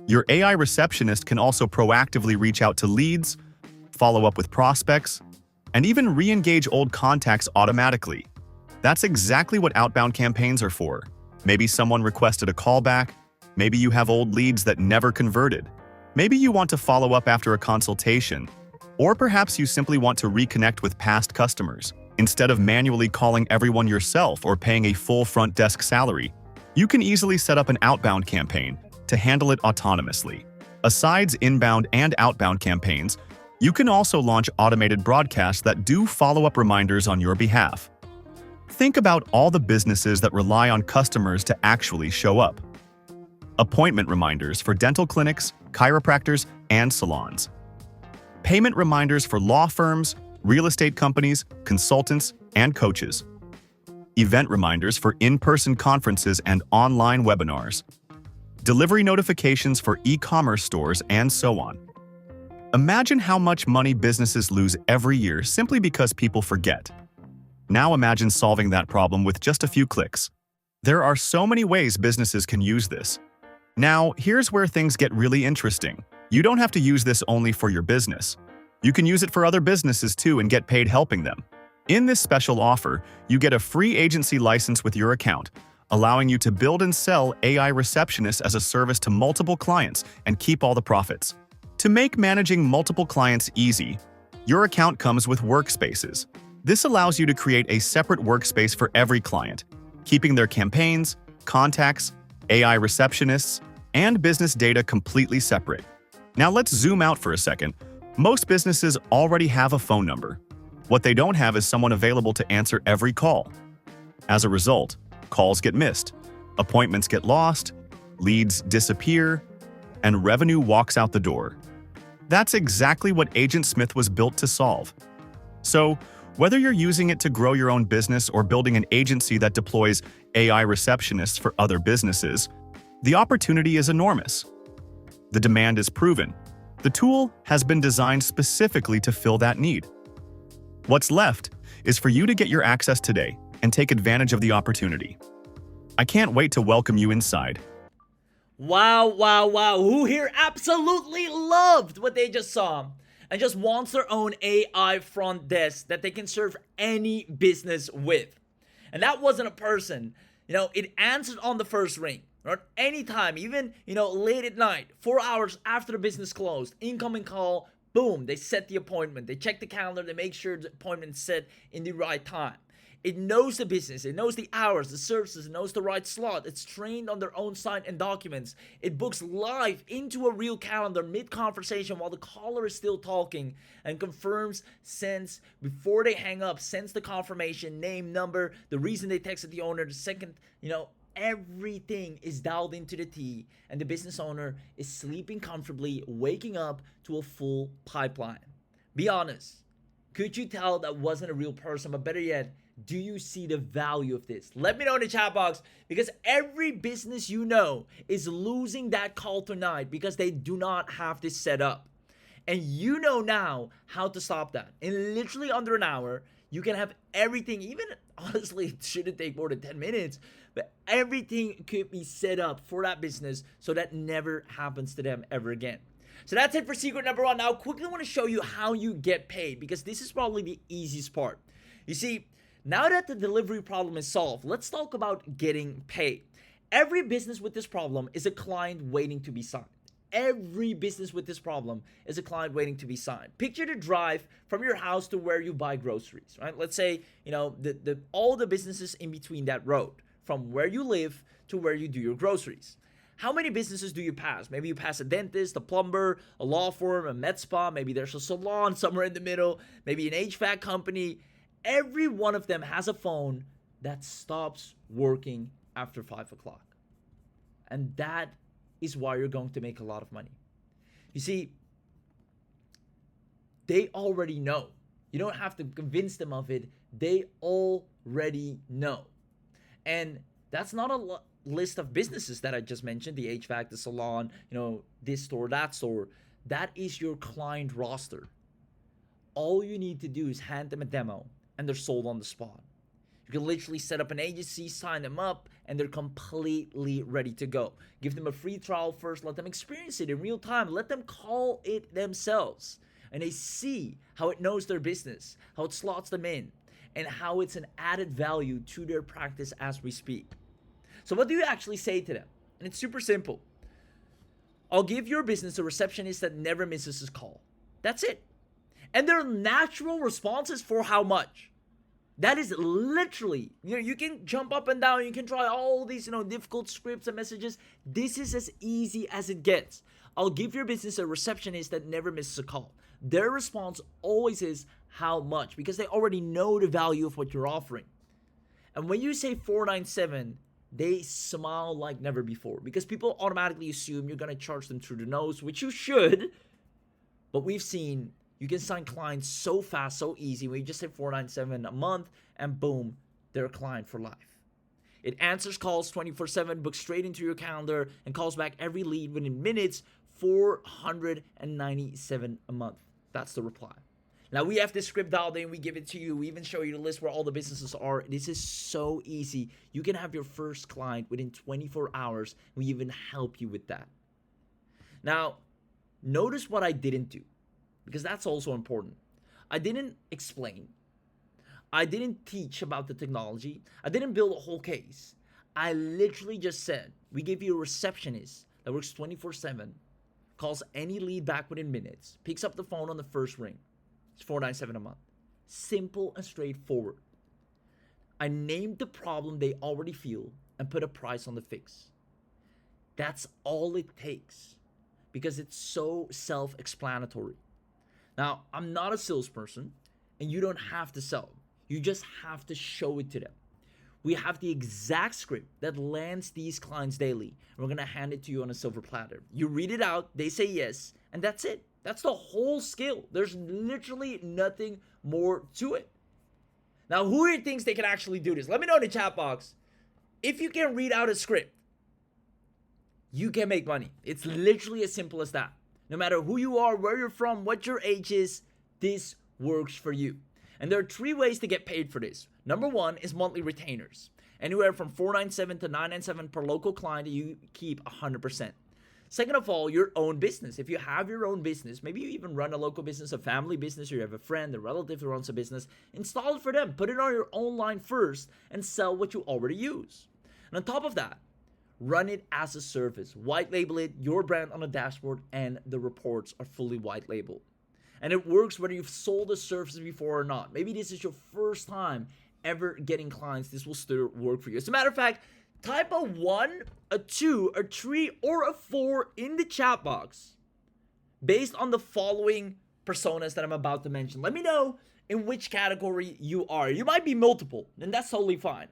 Your AI receptionist can also proactively reach out to leads, follow up with prospects, and even re-engage old contacts automatically. That's exactly what outbound campaigns are for. Maybe someone requested a callback, maybe you have old leads that never converted, maybe you want to follow up after a consultation, or perhaps you simply want to reconnect with past customers. Instead of manually calling everyone yourself or paying a full front desk salary, you can easily set up an outbound campaign to handle it autonomously. Besides inbound and outbound campaigns, you can also launch automated broadcasts that do follow-up reminders on your behalf. Think about all the businesses that rely on customers to actually show up. Appointment reminders for dental clinics, chiropractors, and salons. Payment reminders for law firms, real estate companies, consultants, and coaches. Event reminders for in-person conferences and online webinars. Delivery notifications for e-commerce stores, and so on. Imagine how much money businesses lose every year simply because people forget. Now imagine solving that problem with just a few clicks. There are so many ways businesses can use this. Now, here's where things get really interesting. You don't have to use this only for your business. You can use it for other businesses too and get paid helping them. In this special offer, you get a free agency license with your account, allowing you to build and sell AI receptionists as a service to multiple clients and keep all the profits. To make managing multiple clients easy, your account comes with workspaces. This allows you to create a separate workspace for every client, keeping their campaigns, contacts, AI receptionists, and business data completely separate. Now let's zoom out for a second. Most businesses already have a phone number. What they don't have is someone available to answer every call. As a result, calls get missed, appointments get lost, leads disappear, and revenue walks out the door. That's exactly what AgentSmith was built to solve. So, whether you're using it to grow your own business or building an agency that deploys AI receptionists for other businesses, the opportunity is enormous. The demand is proven. The tool has been designed specifically to fill that need. What's left is for you to get your access today and take advantage of the opportunity. I can't wait to welcome you inside. Wow, wow, wow. Who here absolutely loved what they just saw and just wants their own AI front desk that they can serve any business with? And that wasn't a person. It answered on the first ring, or at any time, even, late at night, 4 hours after the business closed, incoming call, boom, they set the appointment. They check the calendar, they make sure the appointment's set in the right time. It knows the business, it knows the hours, the services, it knows the right slot. It's trained on their own site and documents. It books live into a real calendar mid-conversation while the caller is still talking and confirms, sends, before they hang up, sends the confirmation, name, number, the reason they texted the owner, the second, everything is dialed into the T, and the business owner is sleeping comfortably, waking up to a full pipeline. Be honest, could you tell that wasn't a real person? But better yet, do you see the value of this? Let me know in the chat box, because every business is losing that call tonight because they do not have this set up. And you know now how to stop that. In literally under an hour, you can have everything, even honestly, it shouldn't take more than 10 minutes, but everything could be set up for that business so that never happens to them ever again. So that's it for secret number one. Now, quickly want to show you how you get paid, because this is probably the easiest part. You see, now that the delivery problem is solved, let's talk about getting paid. Every business with this problem is a client waiting to be signed. Every business with this problem is a client waiting to be signed. Picture the drive from your house to where you buy groceries, right? Let's say, all the businesses in between that road, from where you live to where you do your groceries. How many businesses do you pass? Maybe you pass a dentist, a plumber, a law firm, a med spa. Maybe there's a salon somewhere in the middle, maybe an HVAC company. Every one of them has a phone that stops working after 5 o'clock. And that is why you're going to make a lot of money. You see, they already know. You don't have to convince them of it. They already know. And that's not a list of businesses that I just mentioned, the HVAC, the salon, this store, that store. That is your client roster. All you need to do is hand them a demo, and they're sold on the spot. You can literally set up an agency, sign them up, and they're completely ready to go. Give them a free trial first, let them experience it in real time, let them call it themselves. And they see how it knows their business, how it slots them in, and how it's an added value to their practice as we speak. So what do you actually say to them? And it's super simple. I'll give your business a receptionist that never misses his call. That's it. And their natural response is for how much? That is literally, you can jump up and down, you can try all these, difficult scripts and messages. This is as easy as it gets. I'll give your business a receptionist that never misses a call. Their response always is how much, because they already know the value of what you're offering. And when you say $497, they smile like never before, because people automatically assume you're going to charge them through the nose, which you should. But we've seen you can sign clients so fast, so easy, when you just say $497 a month, and boom, they're a client for life. It answers calls 24/7, books straight into your calendar, and calls back every lead within minutes. $497 a month. That's the reply. Now, we have this script dialed in, we give it to you, we even show you the list where all the businesses are. This is so easy. You can have your first client within 24 hours. We even help you with that. Now, notice what I didn't do, because that's also important. I didn't explain. I didn't teach about the technology. I didn't build a whole case. I literally just said, we give you a receptionist that works 24/7, calls any lead back within minutes, picks up the phone on the first ring. It's $497 a month. Simple and straightforward. I named the problem they already feel and put a price on the fix. That's all it takes, because it's so self-explanatory. Now, I'm not a salesperson, and you don't have to sell. You just have to show it to them. We have the exact script that lands these clients daily, and we're gonna hand it to you on a silver platter. You read it out, they say yes, and that's it. That's the whole skill. There's literally nothing more to it. Now, who here thinks they can actually do this? Let me know in the chat box. If you can read out a script, you can make money. It's literally as simple as that. No matter who you are, where you're from, what your age is, this works for you. And there are 3 ways to get paid for this. Number 1 is monthly retainers. Anywhere from $497 to $997 per local client, you keep 100%. Second of all, your own business. If you have your own business, maybe you even run a local business, a family business, or you have a friend, a relative who runs a business, install it for them. Put it on your own line first and sell what you already use. And on top of that, run it as a service. White label it, your brand on a dashboard, and the reports are fully white labeled. And it works whether you've sold a service before or not. Maybe this is your first time ever getting clients. This will still work for you. As a matter of fact, type a 1, a 2, a 3, or a 4 in the chat box based on the following personas that I'm about to mention. Let me know in which category you are. You might be multiple, and that's totally fine.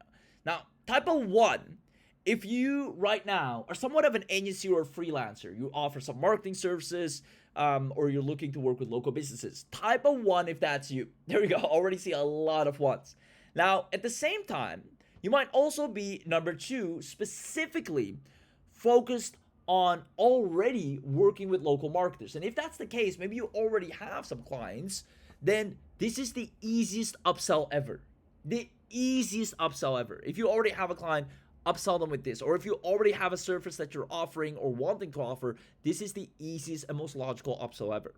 Now, type a 1 if you right now are somewhat of an agency or a freelancer. You offer some marketing services, or you're looking to work with local businesses. Type a 1 if that's you. There we go. Already see a lot of 1s. Now, at the same time, you might also be number 2, specifically focused on already working with local marketers. And if that's the case, maybe you already have some clients, then this is the easiest upsell ever. The easiest upsell ever. If you already have a client, upsell them with this. Or if you already have a service that you're offering or wanting to offer, this is the easiest and most logical upsell ever.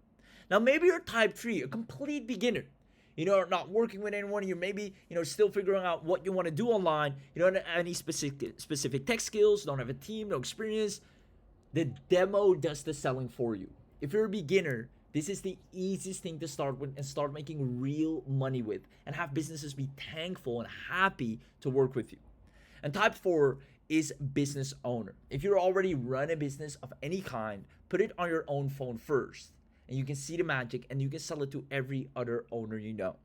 Now, maybe you're type 3, a complete beginner. You know, not working with anyone. You're maybe, still figuring out what you want to do online. You don't have any specific tech skills, don't have a team, no experience. The demo does the selling for you. If you're a beginner, this is the easiest thing to start with and start making real money with, and have businesses be thankful and happy to work with you. And type 4 is business owner. If you already run a business of any kind, put it on your own phone first. And you can see the magic, and you can sell it to every other owner you know.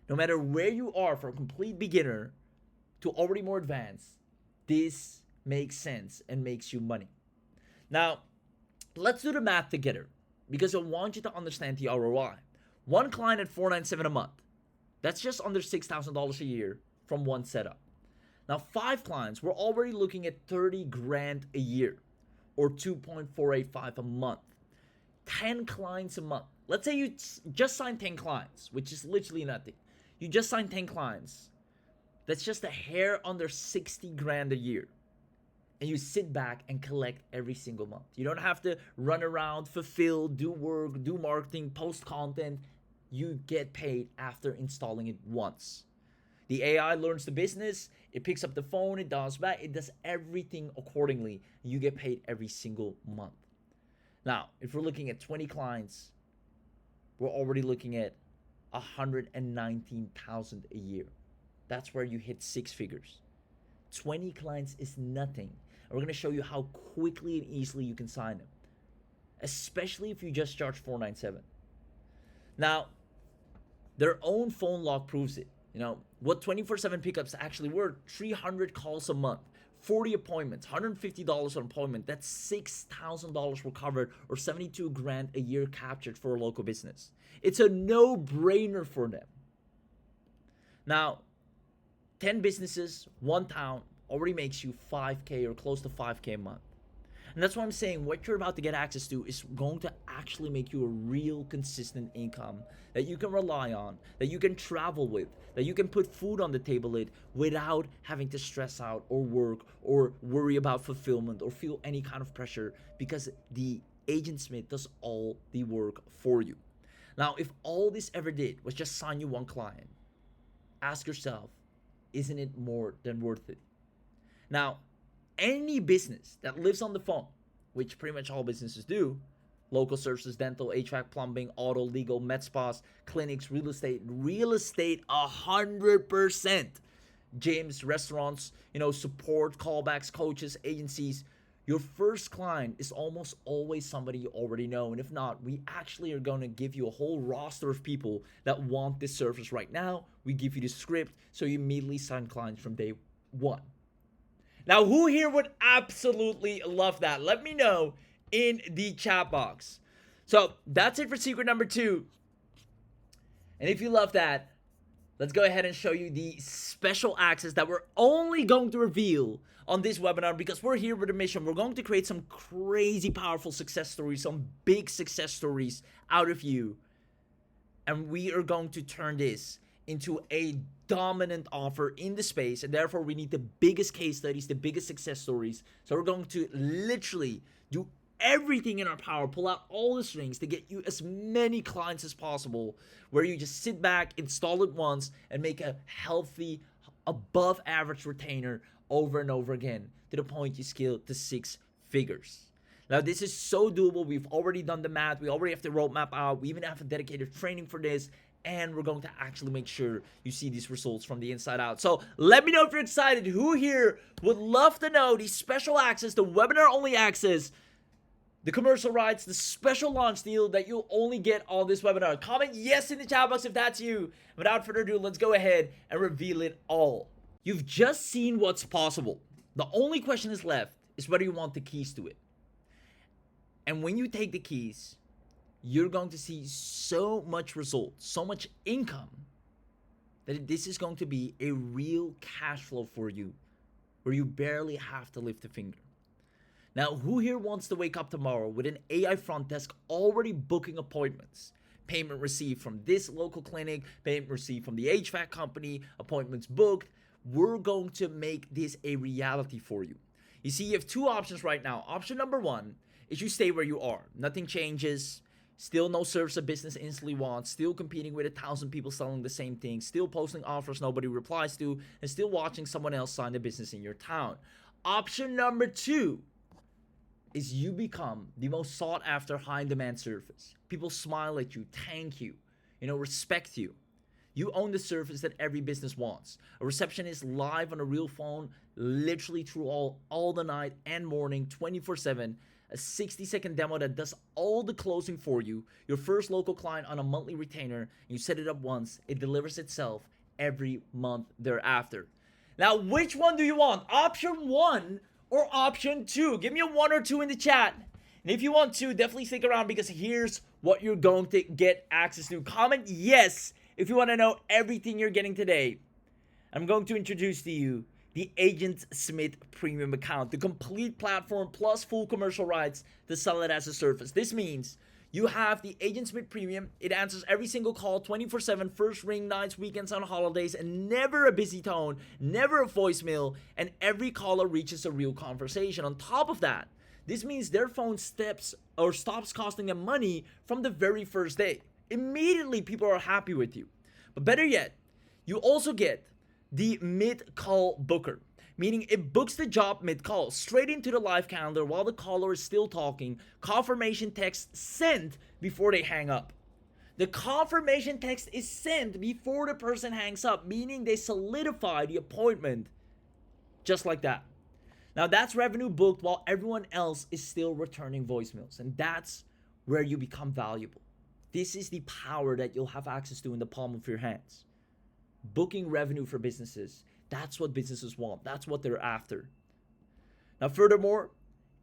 No matter where you are, from complete beginner to already more advanced, this makes sense and makes you money. Now, let's do the math together, because I want you to understand the ROI. One client at $497 a month. That's just under $6,000 a year from one setup. Now, 5 clients, we're already looking at 30 grand a year, or 2.485 a month. 10 clients a month. Let's say you just signed 10 clients, which is literally nothing. You just signed 10 clients. That's just a hair under 60 grand a year. And you sit back and collect every single month. You don't have to run around, fulfill, do work, do marketing, post content. You get paid after installing it once. The AI learns the business, it picks up the phone, it does back, it does everything accordingly. You get paid every single month. Now, if we're looking at 20 clients, we're already looking at 119,000 a year. That's where you hit 6 figures. 20 clients is nothing. And we're going to show you how quickly and easily you can sign them, especially if you just charge $497. Now, their own phone log proves it. What 24/7 pickups actually were: 300 calls a month, 40 appointments, $150 an appointment. That's $6,000 recovered, or 72 grand a year captured for a local business. It's a no-brainer for them. Now, 10 businesses, 1 town already makes you 5K or close to 5K a month. And that's why I'm saying what you're about to get access to is going to actually make you a real consistent income that you can rely on, that you can travel with, that you can put food on the table with without having to stress out or work or worry about fulfillment or feel any kind of pressure, because the AgentSmith does all the work for you. Now, if all this ever did was just sign you 1 client, ask yourself, isn't it more than worth it? Now, any business that lives on the phone, which pretty much all businesses do, local services, dental, HVAC, plumbing, auto, legal, med spas, clinics, real estate 100%. Gyms, restaurants, support, callbacks, coaches, agencies. Your first client is almost always somebody you already know. And if not, we actually are going to give you a whole roster of people that want this service right now. We give you the script so you immediately sign clients from day one. Now, who here would absolutely love that? Let me know in the chat box. So that's it for secret number 2. And if you love that, let's go ahead and show you the special access that we're only going to reveal on this webinar, because we're here with a mission. We're going to create some crazy powerful success stories, some big success stories out of you. And we are going to turn this into a dominant offer in the space, and therefore we need the biggest case studies, the biggest success stories. So we're going to literally do everything in our power, pull out all the strings to get you as many clients as possible, where you just sit back, install it once, and make a healthy, above average retainer over and over again to the point you scale to 6 figures. Now, this is so doable. We've already done the math. We already have the roadmap out. We even have a dedicated training for this. And we're going to actually make sure you see these results from the inside out. So let me know if you're excited. Who here would love to know the special access, the webinar only access, the commercial rights, the special launch deal that you'll only get on this webinar? Comment yes in the chat box if that's you. Without further ado, let's go ahead and reveal it all. You've just seen what's possible. The only question is left is whether you want the keys to it. And when you take the keys, you're going to see so much results, so much income, that this is going to be a real cash flow for you, where you barely have to lift a finger. Now, who here wants to wake up tomorrow with an AI front desk already booking appointments? Payment received from this local clinic, payment received from the HVAC company, appointments booked. We're going to make this a reality for you. You see, you have 2 options right now. Option number 1 is you stay where you are. Nothing changes. Still no service a business instantly wants, still competing with 1,000 people selling the same thing, still posting offers nobody replies to, and still watching someone else sign a business in your town. Option number 2 is you become the most sought after high in demand service. People smile at you, thank you, respect you. You own the service that every business wants. A receptionist live on a real phone, literally through all the night and morning, 24/7. A 60-second demo that does all the closing for you. Your first local client on a monthly retainer. You set it up once. It delivers itself every month thereafter. Now, which one do you want? Option 1 or option 2? Give me a 1 or 2 in the chat. And if you want to, definitely stick around, because here's what you're going to get access to. Comment yes if you want to know everything you're getting today. I'm going to introduce to you the AgentSmith premium account, the complete platform plus full commercial rights to sell it as a service. This means you have the AgentSmith premium. It answers every single call 24/7, first ring, nights, weekends, on holidays, and never a busy tone, never a voicemail, and every caller reaches a real conversation. On top of that, this means their phone stops costing them money from the very first day. Immediately, people are happy with you. But better yet, you also get the mid-call booker, meaning it books the job mid-call straight into the live calendar while the caller is still talking. Confirmation text sent before they hang up. The confirmation text is sent before the person hangs up, meaning they solidify the appointment just like that. Now, that's revenue booked while everyone else is still returning voicemails, and that's where you become valuable. This is the power that you'll have access to in the palm of your hands. Booking revenue for businesses. That's what businesses want. That's what they're after. Now, furthermore,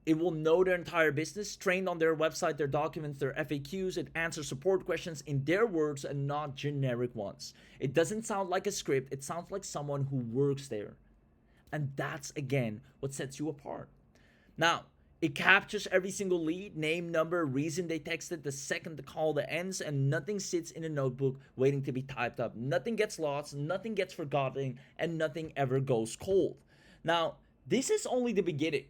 it will know their entire business, trained on their website, their documents, their FAQs. It answers support questions in their words and not generic ones. It doesn't sound like a script. It sounds like someone who works there. And that's, again, what sets you apart. Now, it captures every single lead, name, number, reason they texted, the second the call that ends, and nothing sits in a notebook waiting to be typed up. Nothing gets lost, nothing gets forgotten, and nothing ever goes cold. Now, this is only the beginning,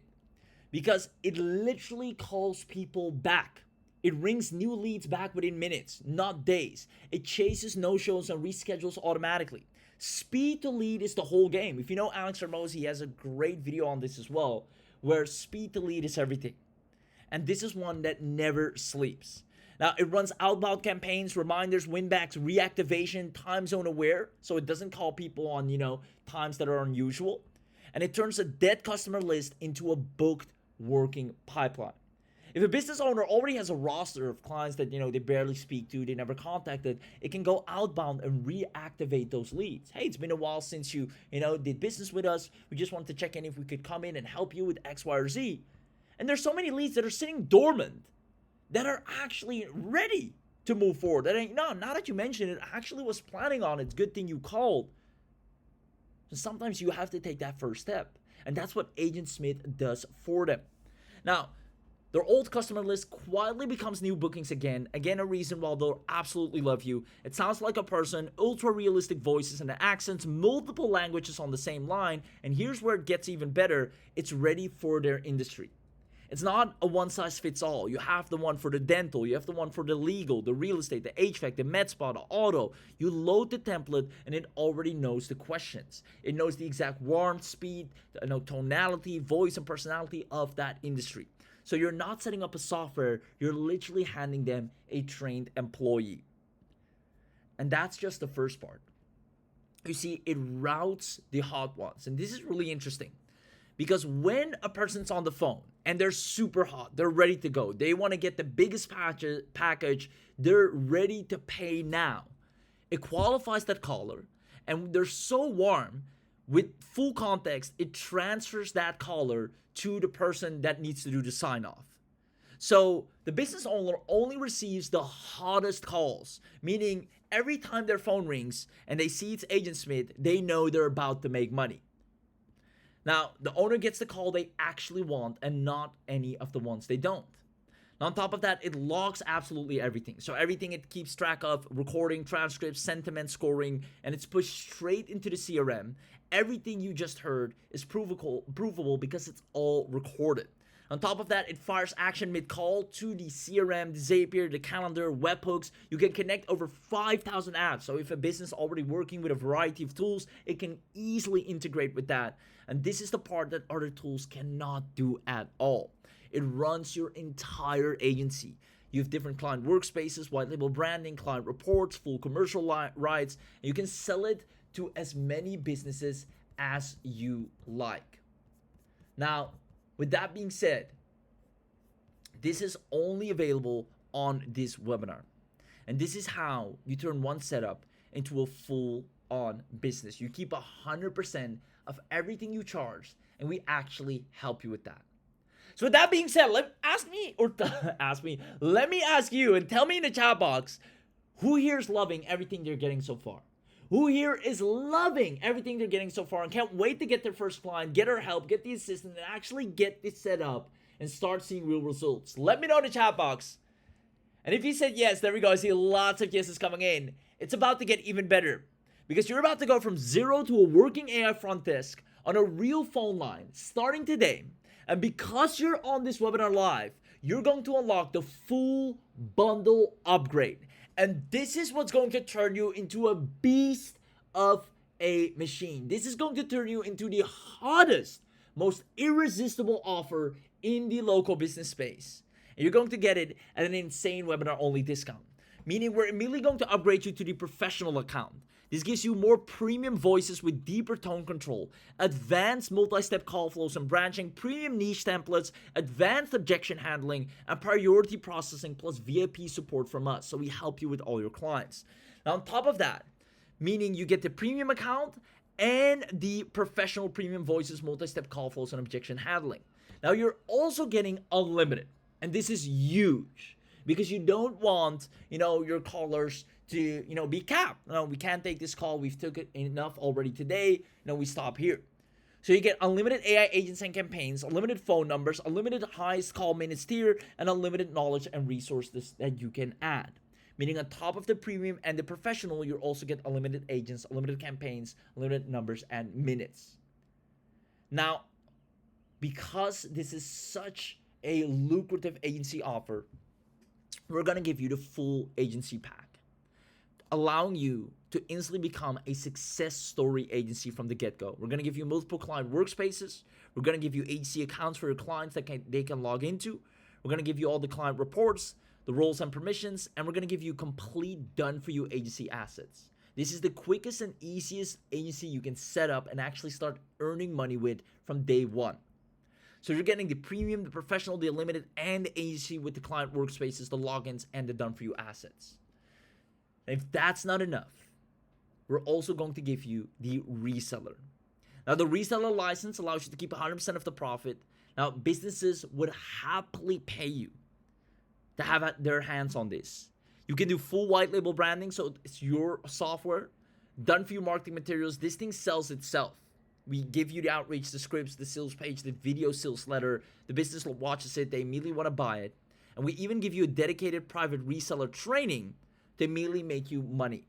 because it literally calls people back. It rings new leads back within minutes, not days. It chases no-shows and reschedules automatically. Speed to lead is the whole game. If you know Alex Ramosi, he has a great video on this as well, where speed to lead is everything. And this is one that never sleeps. Now, it runs outbound campaigns, reminders, winbacks, reactivation, time zone aware, so it doesn't call people on, times that are unusual. And it turns a dead customer list into a booked working pipeline. If a business owner already has a roster of clients that they barely speak to, they never contacted, it can go outbound and reactivate those leads. Hey, it's been a while since you did business with us. We just wanted to check in if we could come in and help you with X, Y, or Z. And there's so many leads that are sitting dormant that are actually ready to move forward. Now that you mentioned it, I actually was planning on it. It's a good thing you called. So sometimes you have to take that first step. And that's what AgentSmith does for them. Now, their old customer list quietly becomes new bookings again. Again, a reason why they'll absolutely love you. It sounds like a person, ultra realistic voices and accents, multiple languages on the same line. And here's where it gets even better. It's ready for their industry. It's not a one size fits all. You have the one for the dental, you have the one for the legal, the real estate, the HVAC, the med spa, the auto. You load the template and it already knows the questions. It knows the exact warmth, speed, tonality, voice, and personality of that industry. So you're not setting up a software, you're literally handing them a trained employee. And that's just the first part. You see, it routes the hot ones. And this is really interesting. Because when a person's on the phone and they're super hot, they're ready to go, they want to get the biggest package, they're ready to pay now. It qualifies that caller, and they're so warm, with full context, it transfers that caller to the person that needs to do the sign off. So the business owner only receives the hottest calls, meaning every time their phone rings and they see it's AgentSmith, they know they're about to make money. Now, the owner gets the call they actually want and not any of the ones they don't. Now, on top of that, it logs absolutely everything. So everything it keeps track of, recording, transcripts, sentiment scoring, and it's pushed straight into the CRM. Everything you just heard is provable because it's all recorded. On top of that, it fires action mid-call to the CRM, the Zapier, the calendar, webhooks. You can connect over 5,000 apps. So if a business already working with a variety of tools, it can easily integrate with that. And this is the part that other tools cannot do at all. It runs your entire agency. You have different client workspaces, white label branding, client reports, full commercial rights, and you can sell it to as many businesses as you like. Now, with that being said, this is only available on this webinar. And this is how you turn one setup into a full-on business. You keep 100% of everything you charge, and we actually help you with that. So with that being said, let me ask you and tell me in the chat box, who here is loving everything they're getting so far? Who here is loving everything they're getting so far and can't wait to get their first client, get our help, get the assistant, and actually get this set up and start seeing real results? Let me know in the chat box. And if you said yes, there we go. I see lots of yeses coming in. It's about to get even better because you're about to go from zero to a working AI front desk on a real phone line starting today. And because you're on this webinar live, you're going to unlock the full bundle upgrade. And this is what's going to turn you into a beast of a machine. This is going to turn you into the hottest, most irresistible offer in the local business space. And you're going to get it at an insane webinar only discount. Meaning we're immediately going to upgrade you to the professional account. This gives you more premium voices with deeper tone control, advanced multi-step call flows and branching, premium niche templates, advanced objection handling, and priority processing, plus VIP support from us. So we help you with all your clients. Now, on top of that, meaning you get the premium account and the professional premium voices, multi-step call flows, and objection handling. Now, you're also getting unlimited. And this is huge because you don't want, your callers to, be capped. No, we can't take this call. We've took it enough already today. We stop here. So you get unlimited AI agents and campaigns, unlimited phone numbers, unlimited highest call minutes tier, and unlimited knowledge and resources that you can add. Meaning on top of the premium and the professional, you also get unlimited agents, unlimited campaigns, unlimited numbers, and minutes. Now, because this is such a lucrative agency offer, we're going to give you the full agency pack, allowing you to instantly become a success story agency from the get-go. We're going to give you multiple client workspaces. We're going to give you agency accounts for your clients that they can log into. We're going to give you all the client reports, the roles and permissions, and we're going to give you complete done-for-you agency assets. This is the quickest and easiest agency you can set up and actually start earning money with from day one. So you're getting the premium, the professional, the unlimited, and the agency with the client workspaces, the logins, and the done-for-you assets. And if that's not enough, we're also going to give you the reseller. Now, the reseller license allows you to keep 100% of the profit. Now, businesses would happily pay you to have their hands on this. You can do full white label branding, so it's your software, done for you marketing materials. This thing sells itself. We give you the outreach, the scripts, the sales page, the video sales letter. The business watches it, they immediately want to buy it. And we even give you a dedicated private reseller training to immediately make you money.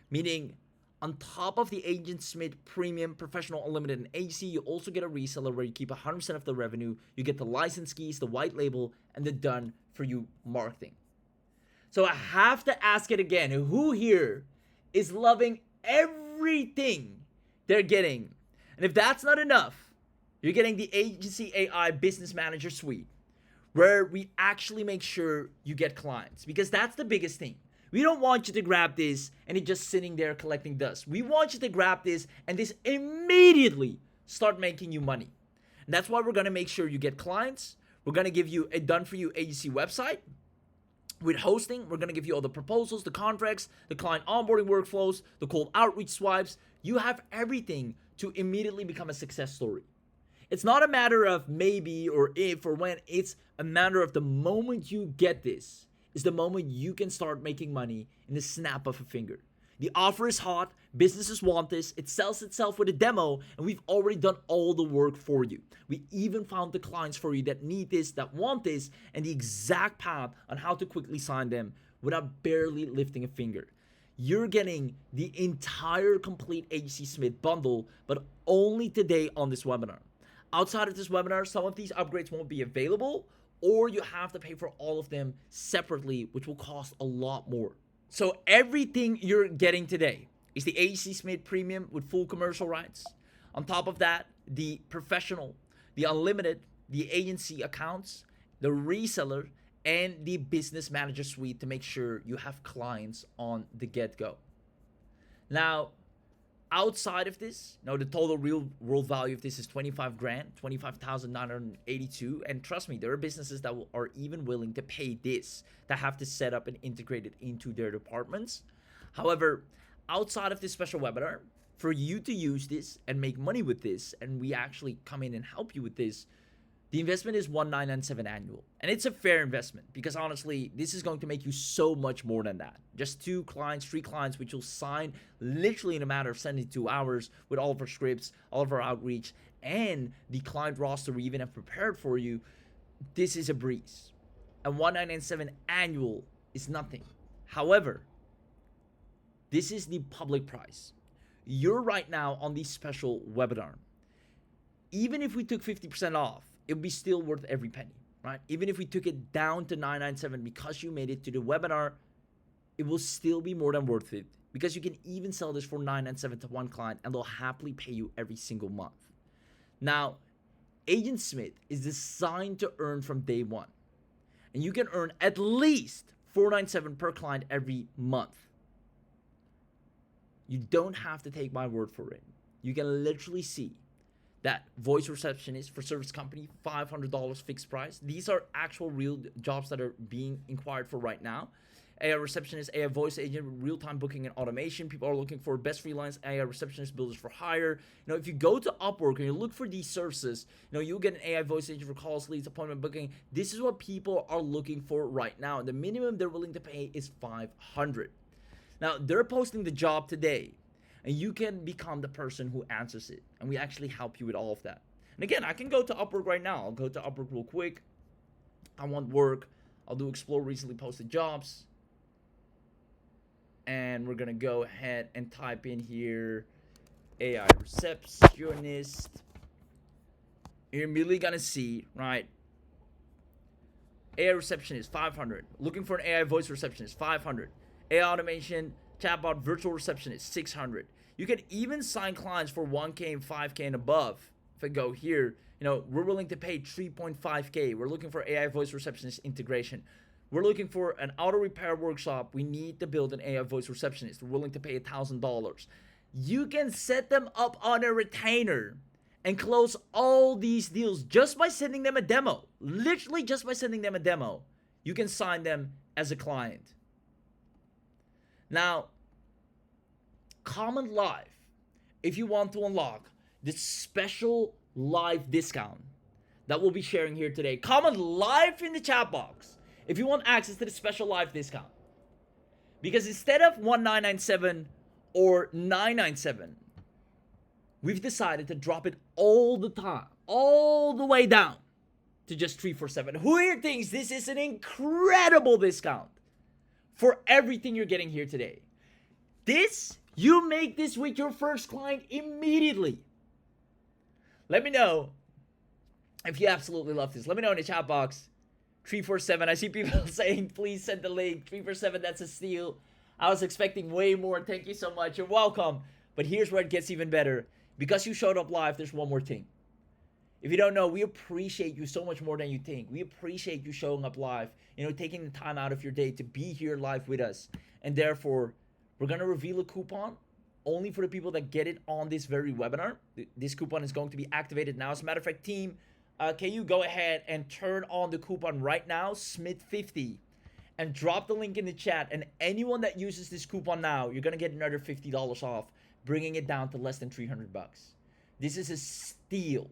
Meaning, on top of the AgentSmith Premium, Professional, Unlimited, and AC, you also get a reseller where you keep 100% of the revenue. You get the license keys, the white label, and the done-for-you marketing. So I have to ask it again. Who here is loving everything they're getting? And if that's not enough, you're getting the Agency AI Business Manager Suite, where we actually make sure you get clients, because that's the biggest thing. We don't want you to grab this and it just sitting there collecting dust. We want you to grab this and this immediately start making you money. And that's why we're going to make sure you get clients. We're going to give you a done-for-you agency website with hosting. We're going to give you all the proposals, the contracts, the client onboarding workflows, the cold outreach swipes. You have everything to immediately become a success story. It's not a matter of maybe or if or when. It's a matter of the moment you get this is the moment you can start making money in the snap of a finger. The offer is hot, businesses want this, it sells itself with a demo, and we've already done all the work for you. We even found the clients for you that need this, that want this, and the exact path on how to quickly sign them without barely lifting a finger. You're getting the entire complete AgentSmith bundle, but only today on this webinar. Outside of this webinar, some of these upgrades won't be available, or you have to pay for all of them separately, which will cost a lot more. So everything you're getting today is the AgentSmith Premium with full commercial rights. On top of that, the professional, the unlimited, the agency accounts, the reseller, and the business manager suite to make sure you have clients on the get-go. Now, outside of this, the total real world value of this is 25 grand, 25,982. And trust me, there are businesses that are even willing to pay this, that have to set up and integrate it into their departments. However, outside of this special webinar, for you to use this and make money with this, and we actually come in and help you with this, the investment is $1,997 annual. And it's a fair investment because honestly, this is going to make you so much more than that. Just 2 clients, 3 clients, which you'll sign literally in a matter of 72 hours with all of our scripts, all of our outreach, and the client roster we even have prepared for you. This is a breeze. And $1,997 annual is nothing. However, this is the public price. You're right now on the special webinar. Even if we took 50% off, it would be still worth every penny, right? Even if we took it down to $997 because you made it to the webinar, it will still be more than worth it because you can even sell this for $997 to one client and they'll happily pay you every single month. Now, AgentSmith is designed to earn from day one, and you can earn at least $497 per client every month. You don't have to take my word for it. You can literally see that voice receptionist for service company, $500 fixed price. These are actual real jobs that are being inquired for right now. AI receptionist, AI voice agent, real-time booking and automation. People are looking for best freelance AI receptionist builders for hire. If you go to Upwork and you look for these services, you'll get an AI voice agent for calls, leads, appointment booking. This is what people are looking for right now. The minimum they're willing to pay is $500. Now, they're posting the job today, and you can become the person who answers it. And we actually help you with all of that. And again, I can go to Upwork right now. I'll go to Upwork real quick. I want work. I'll do explore recently posted jobs. And we're going to go ahead and type in here AI receptionist. You're immediately going to see, right? AI receptionist, 500. Looking for an AI voice receptionist, 500. AI automation, chatbot, virtual receptionist, 600. You can even sign clients for 1K and 5K and above. If I go here, we're willing to pay 3.5K. We're looking for AI voice receptionist integration. We're looking for an auto repair workshop. We need to build an AI voice receptionist. We're willing to pay $1,000. You can set them up on a retainer and close all these deals just by sending them a demo. Literally just by sending them a demo, you can sign them as a client. Now, comment live if you want to unlock this special live discount that we'll be sharing here today. Comment live in the chat box if you want access to the special live discount. Because instead of 1997 or 997, we've decided to drop it all the time, all the way down to just 347. Who here thinks this is an incredible discount for everything you're getting here today? This, you make this with your first client immediately. Let me know if you absolutely love this. Let me know in the chat box. 347. I see people saying, please send the link. 347, that's a steal. I was expecting way more. Thank you so much. You're welcome. But here's where it gets even better. Because you showed up live, there's one more thing. If you don't know, we appreciate you so much more than you think. We appreciate you showing up live, taking the time out of your day to be here live with us. And therefore, we're going to reveal a coupon only for the people that get it on this very webinar. This coupon is going to be activated now. As a matter of fact, team, can you go ahead and turn on the coupon right now, Smith50, and drop the link in the chat. And anyone that uses this coupon now, you're going to get another $50 off, bringing it down to less than 300 bucks. This is a steal.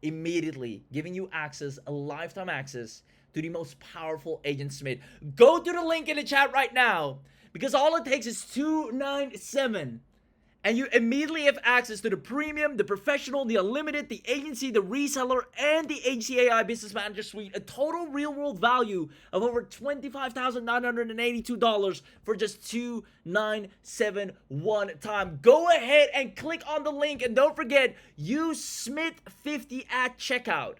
Immediately giving you access, a lifetime access to the most powerful AgentSmith. Go to the link in the chat right now, because all it takes is $297, and you immediately have access to the premium, the professional, the unlimited, the agency, the reseller, and the HCAI Business Manager Suite. A total real-world value of over $25,982 for just $297 one time. Go ahead and click on the link, and don't forget, use Smith50 at checkout,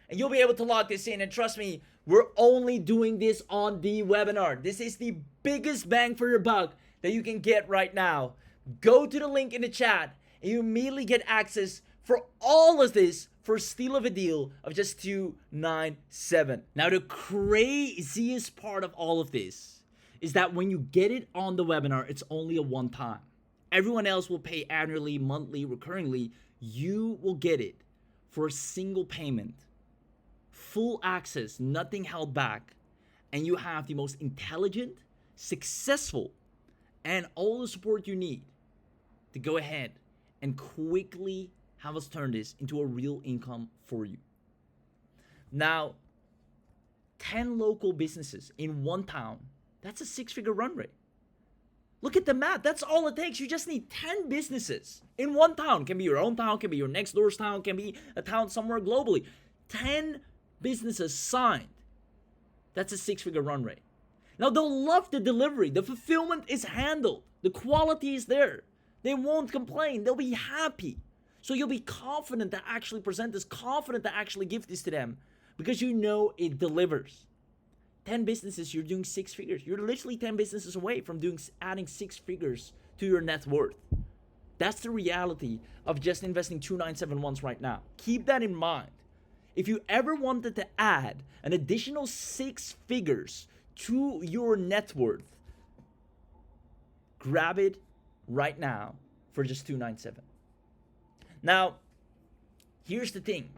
and you'll be able to lock this in. And trust me, we're only doing this on the webinar. This is the biggest bang for your buck that you can get right now. Go to the link in the chat and you immediately get access for all of this for a steal of a deal of just $297. Now, the craziest part of all of this is that when you get it on the webinar, it's only a one time. Everyone else will pay annually, monthly, recurringly. You will get it for a single payment. Full access, nothing held back. And you have the most intelligent, successful, and all the support you need to go ahead and quickly have us turn this into a real income for you. Now, 10 local businesses in one town, that's a 6-figure run rate. Look at the math. That's all it takes. You just need 10 businesses in one town. Can be your own town, can be your next door's town, can be a town somewhere globally. 10 businesses signed. That's a 6-figure run rate. Now, they'll love the delivery. The fulfillment is handled. The quality is there. They won't complain. They'll be happy. So you'll be confident to actually present this, confident to actually give this to them, because you know it delivers. 10 businesses, you're doing 6 figures. You're literally 10 businesses away from adding 6 figures to your net worth. That's the reality of just investing $297 once right now. Keep that in mind. If you ever wanted to add an additional 6 figures to your net worth, grab it right now for just $297. Now, here's the thing.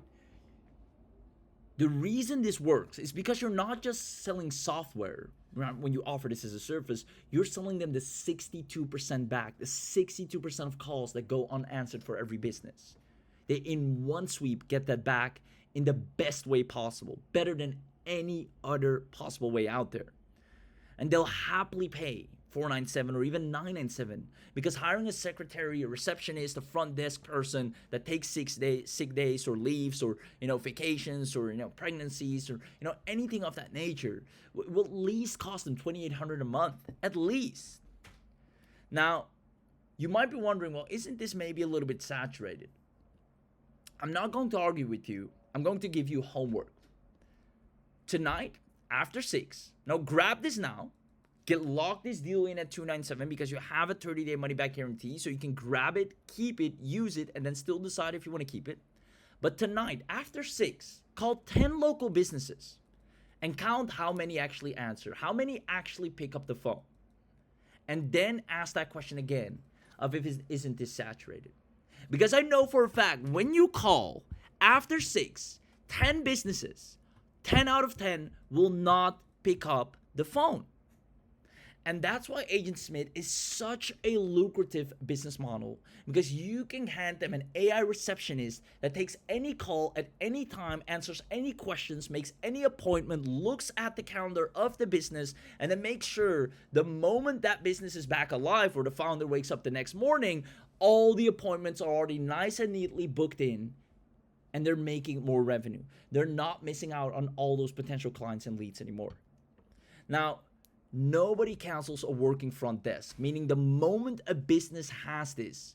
The reason this works is because you're not just selling software. When you offer this as a service, you're selling them the 62% back, the 62% of calls that go unanswered for every business. They, in one sweep, get that back in the best way possible, better than any other possible way out there. And they'll happily pay $497 or even $997, because hiring a secretary, a receptionist, a front desk person that takes sick days or leaves or vacations or pregnancies or anything of that nature will at least cost them $2,800 a month, at least. Now, you might be wondering, well, isn't this maybe a little bit saturated? I'm not going to argue with you. I'm going to give you homework. Tonight, after 6, now grab this now. Lock this deal in at $297 because you have a 30-day money-back guarantee, so you can grab it, keep it, use it, and then still decide if you want to keep it. But tonight, after 6, call 10 local businesses and count how many actually answer, how many actually pick up the phone. And then ask that question again of isn't this saturated? Because I know for a fact when you call after 6, 10 businesses, 10 out of 10 will not pick up the phone. And that's why AgentSmith is such a lucrative business model, because you can hand them an AI receptionist that takes any call at any time, answers any questions, makes any appointment, looks at the calendar of the business, and then makes sure the moment that business is back alive or the founder wakes up the next morning, all the appointments are already nice and neatly booked in, and they're making more revenue. They're not missing out on all those potential clients and leads anymore. Now, nobody cancels a working front desk, meaning the moment a business has this,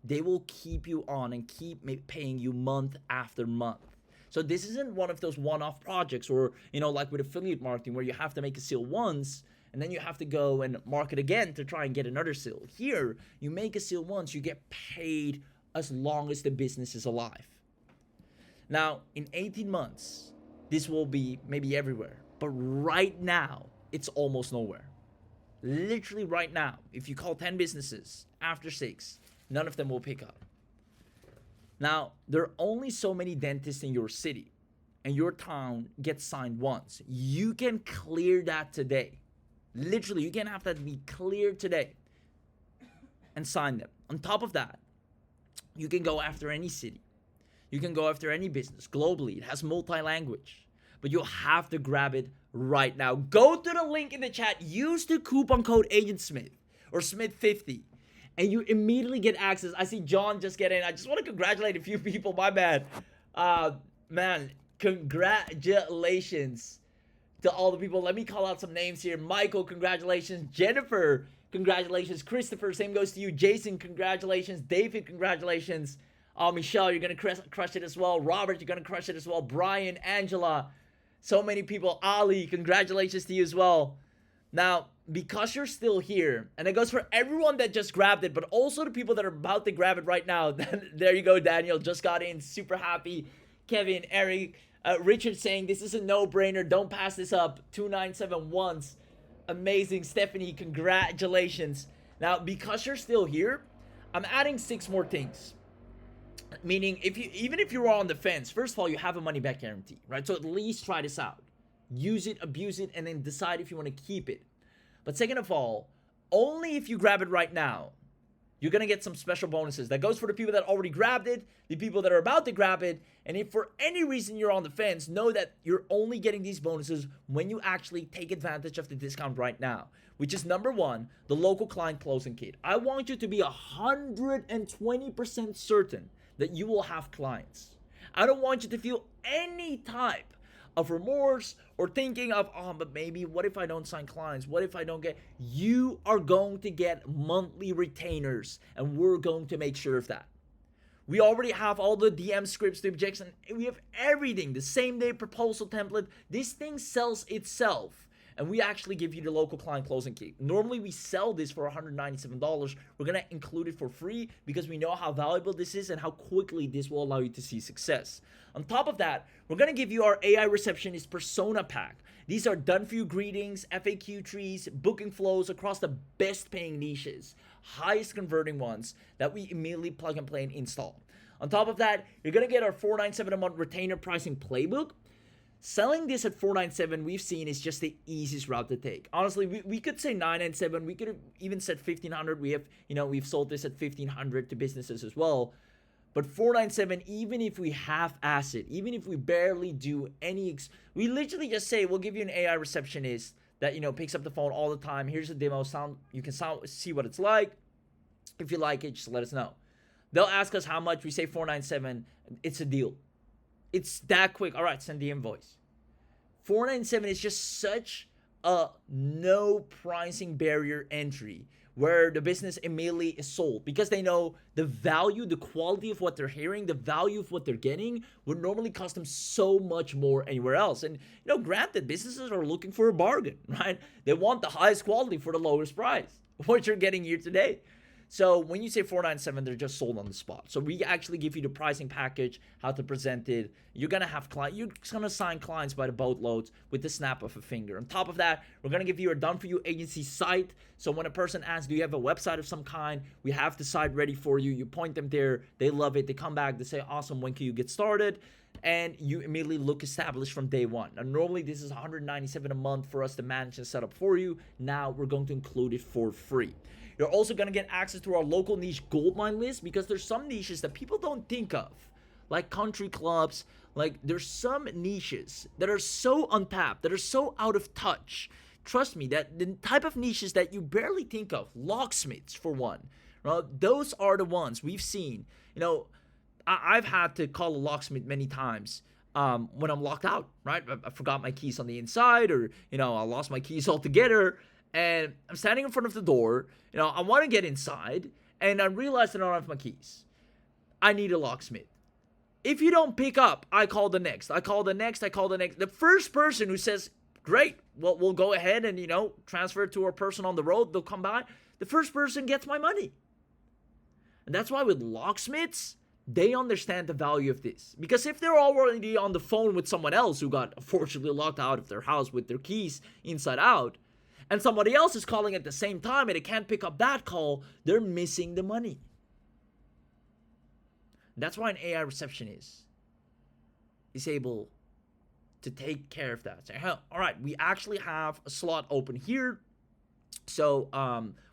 they will keep you on and keep paying you month after month. So this isn't one of those one-off projects or, like with affiliate marketing where you have to make a sale once and then you have to go and market again to try and get another sale. Here, you make a sale once, you get paid as long as the business is alive. Now, in 18 months, this will be maybe everywhere. But right now, it's almost nowhere. Literally right now, if you call 10 businesses after 6, none of them will pick up. Now, there are only so many dentists in your city, and your town gets signed once. You can clear that today. Literally, you can have that be cleared today and sign them. On top of that, you can go after any city. You can go after any business globally. It has multi-language. But you'll have to grab it right now. Go to the link in the chat. Use the coupon code AgentSmith or Smith50, and you immediately get access. I see John just get in. I just want to congratulate a few people. My bad. Man, congratulations to all the people. Let me call out some names here. Michael, congratulations. Jennifer, congratulations. Christopher, same goes to you. Jason, congratulations. David, congratulations. Michelle, you're going to crush it as well. Robert, you're going to crush it as well. Brian, Angela, so many people. Ali, congratulations to you as well. Now, because you're still here, and it goes for everyone that just grabbed it, but also the people that are about to grab it right now. There you go, Daniel, just got in, super happy. Kevin, Eric, Richard saying this is a no-brainer, don't pass this up. 297 once. Amazing. Stephanie, congratulations. Now, because you're still here, I'm adding 6 more things. Meaning, even if you're on the fence, first of all, you have a money-back guarantee, right? So at least try this out. Use it, abuse it, and then decide if you want to keep it. But second of all, only if you grab it right now, you're going to get some special bonuses. That goes for the people that already grabbed it, the people that are about to grab it, and if for any reason you're on the fence, know that you're only getting these bonuses when you actually take advantage of the discount right now, which is number 1, the local client closing kit. I want you to be 120% certain that you will have clients. I don't want you to feel any type of remorse or thinking of, but maybe what if I don't sign clients? What if I don't get? You are going to get monthly retainers, and we're going to make sure of that. We already have all the DM scripts, the objection. We have everything. The same day proposal template. This thing sells itself. And we actually give you the local client closing key. Normally, we sell this for $197. We're going to include it for free because we know how valuable this is and how quickly this will allow you to see success. On top of that, we're going to give you our AI Receptionist Persona Pack. These are done-for-you greetings, FAQ trees, booking flows across the best-paying niches, highest converting ones that we immediately plug and play and install. On top of that, you're going to get our $497 a month retainer pricing playbook. Selling this at $497, we've seen, is just the easiest route to take. Honestly, we could say $997. We could have even said $1,500. We've sold this at $1,500 to businesses as well. But $497, even if we half-ass it, even if we barely do any, we literally just say, we'll give you an AI receptionist that, picks up the phone all the time. Here's a demo. You can see what it's like. If you like it, just let us know. They'll ask us how much. We say $497. It's a deal. It's that quick. All right, send the invoice. $497 is just such a no pricing barrier entry where the business immediately is sold because they know the value, the quality of what they're hearing, the value of what they're getting would normally cost them so much more anywhere else. And, granted, businesses are looking for a bargain, right? They want the highest quality for the lowest price, what you're getting here today. So when you say 497, they're just sold on the spot. So we actually give you the pricing package, how to present it. You're gonna have you're gonna sign clients by the boatloads with the snap of a finger. On top of that, we're gonna give you a done-for-you agency site. So when a person asks, do you have a website of some kind? We have the site ready for you. You point them there, they love it. They come back, they say, awesome, when can you get started? And you immediately look established from day one. Now, normally this is $197 a month for us to manage and set up for you. Now we're going to include it for free. You're also going to get access to our local niche goldmine list, because there's some niches that people don't think of, like country clubs. Like, there's some niches that are so untapped, that are so out of touch. Trust me, that the type of niches that you barely think of, locksmiths for one, right? Those are the ones we've seen. You know, I've had to call a locksmith many times when I'm locked out, right? I forgot my keys on the inside, or, you know, I lost my keys altogether, and I'm standing in front of the door. You know, I want to get inside, and I realize that I don't have my keys. I need a locksmith. If you don't pick up, I call the next. I call the next. I call the next. The first person who says, great, well, we'll go ahead and, you know, transfer it to our person on the road. They'll come by. The first person gets my money. And that's why with locksmiths, they understand the value of this. Because if they're already on the phone with someone else who got unfortunately locked out of their house with their keys inside out, and somebody else is calling at the same time and they can't pick up that call, they're missing the money. That's why an AI receptionist is able to take care of that. Say, all right, we actually have a slot open here. So,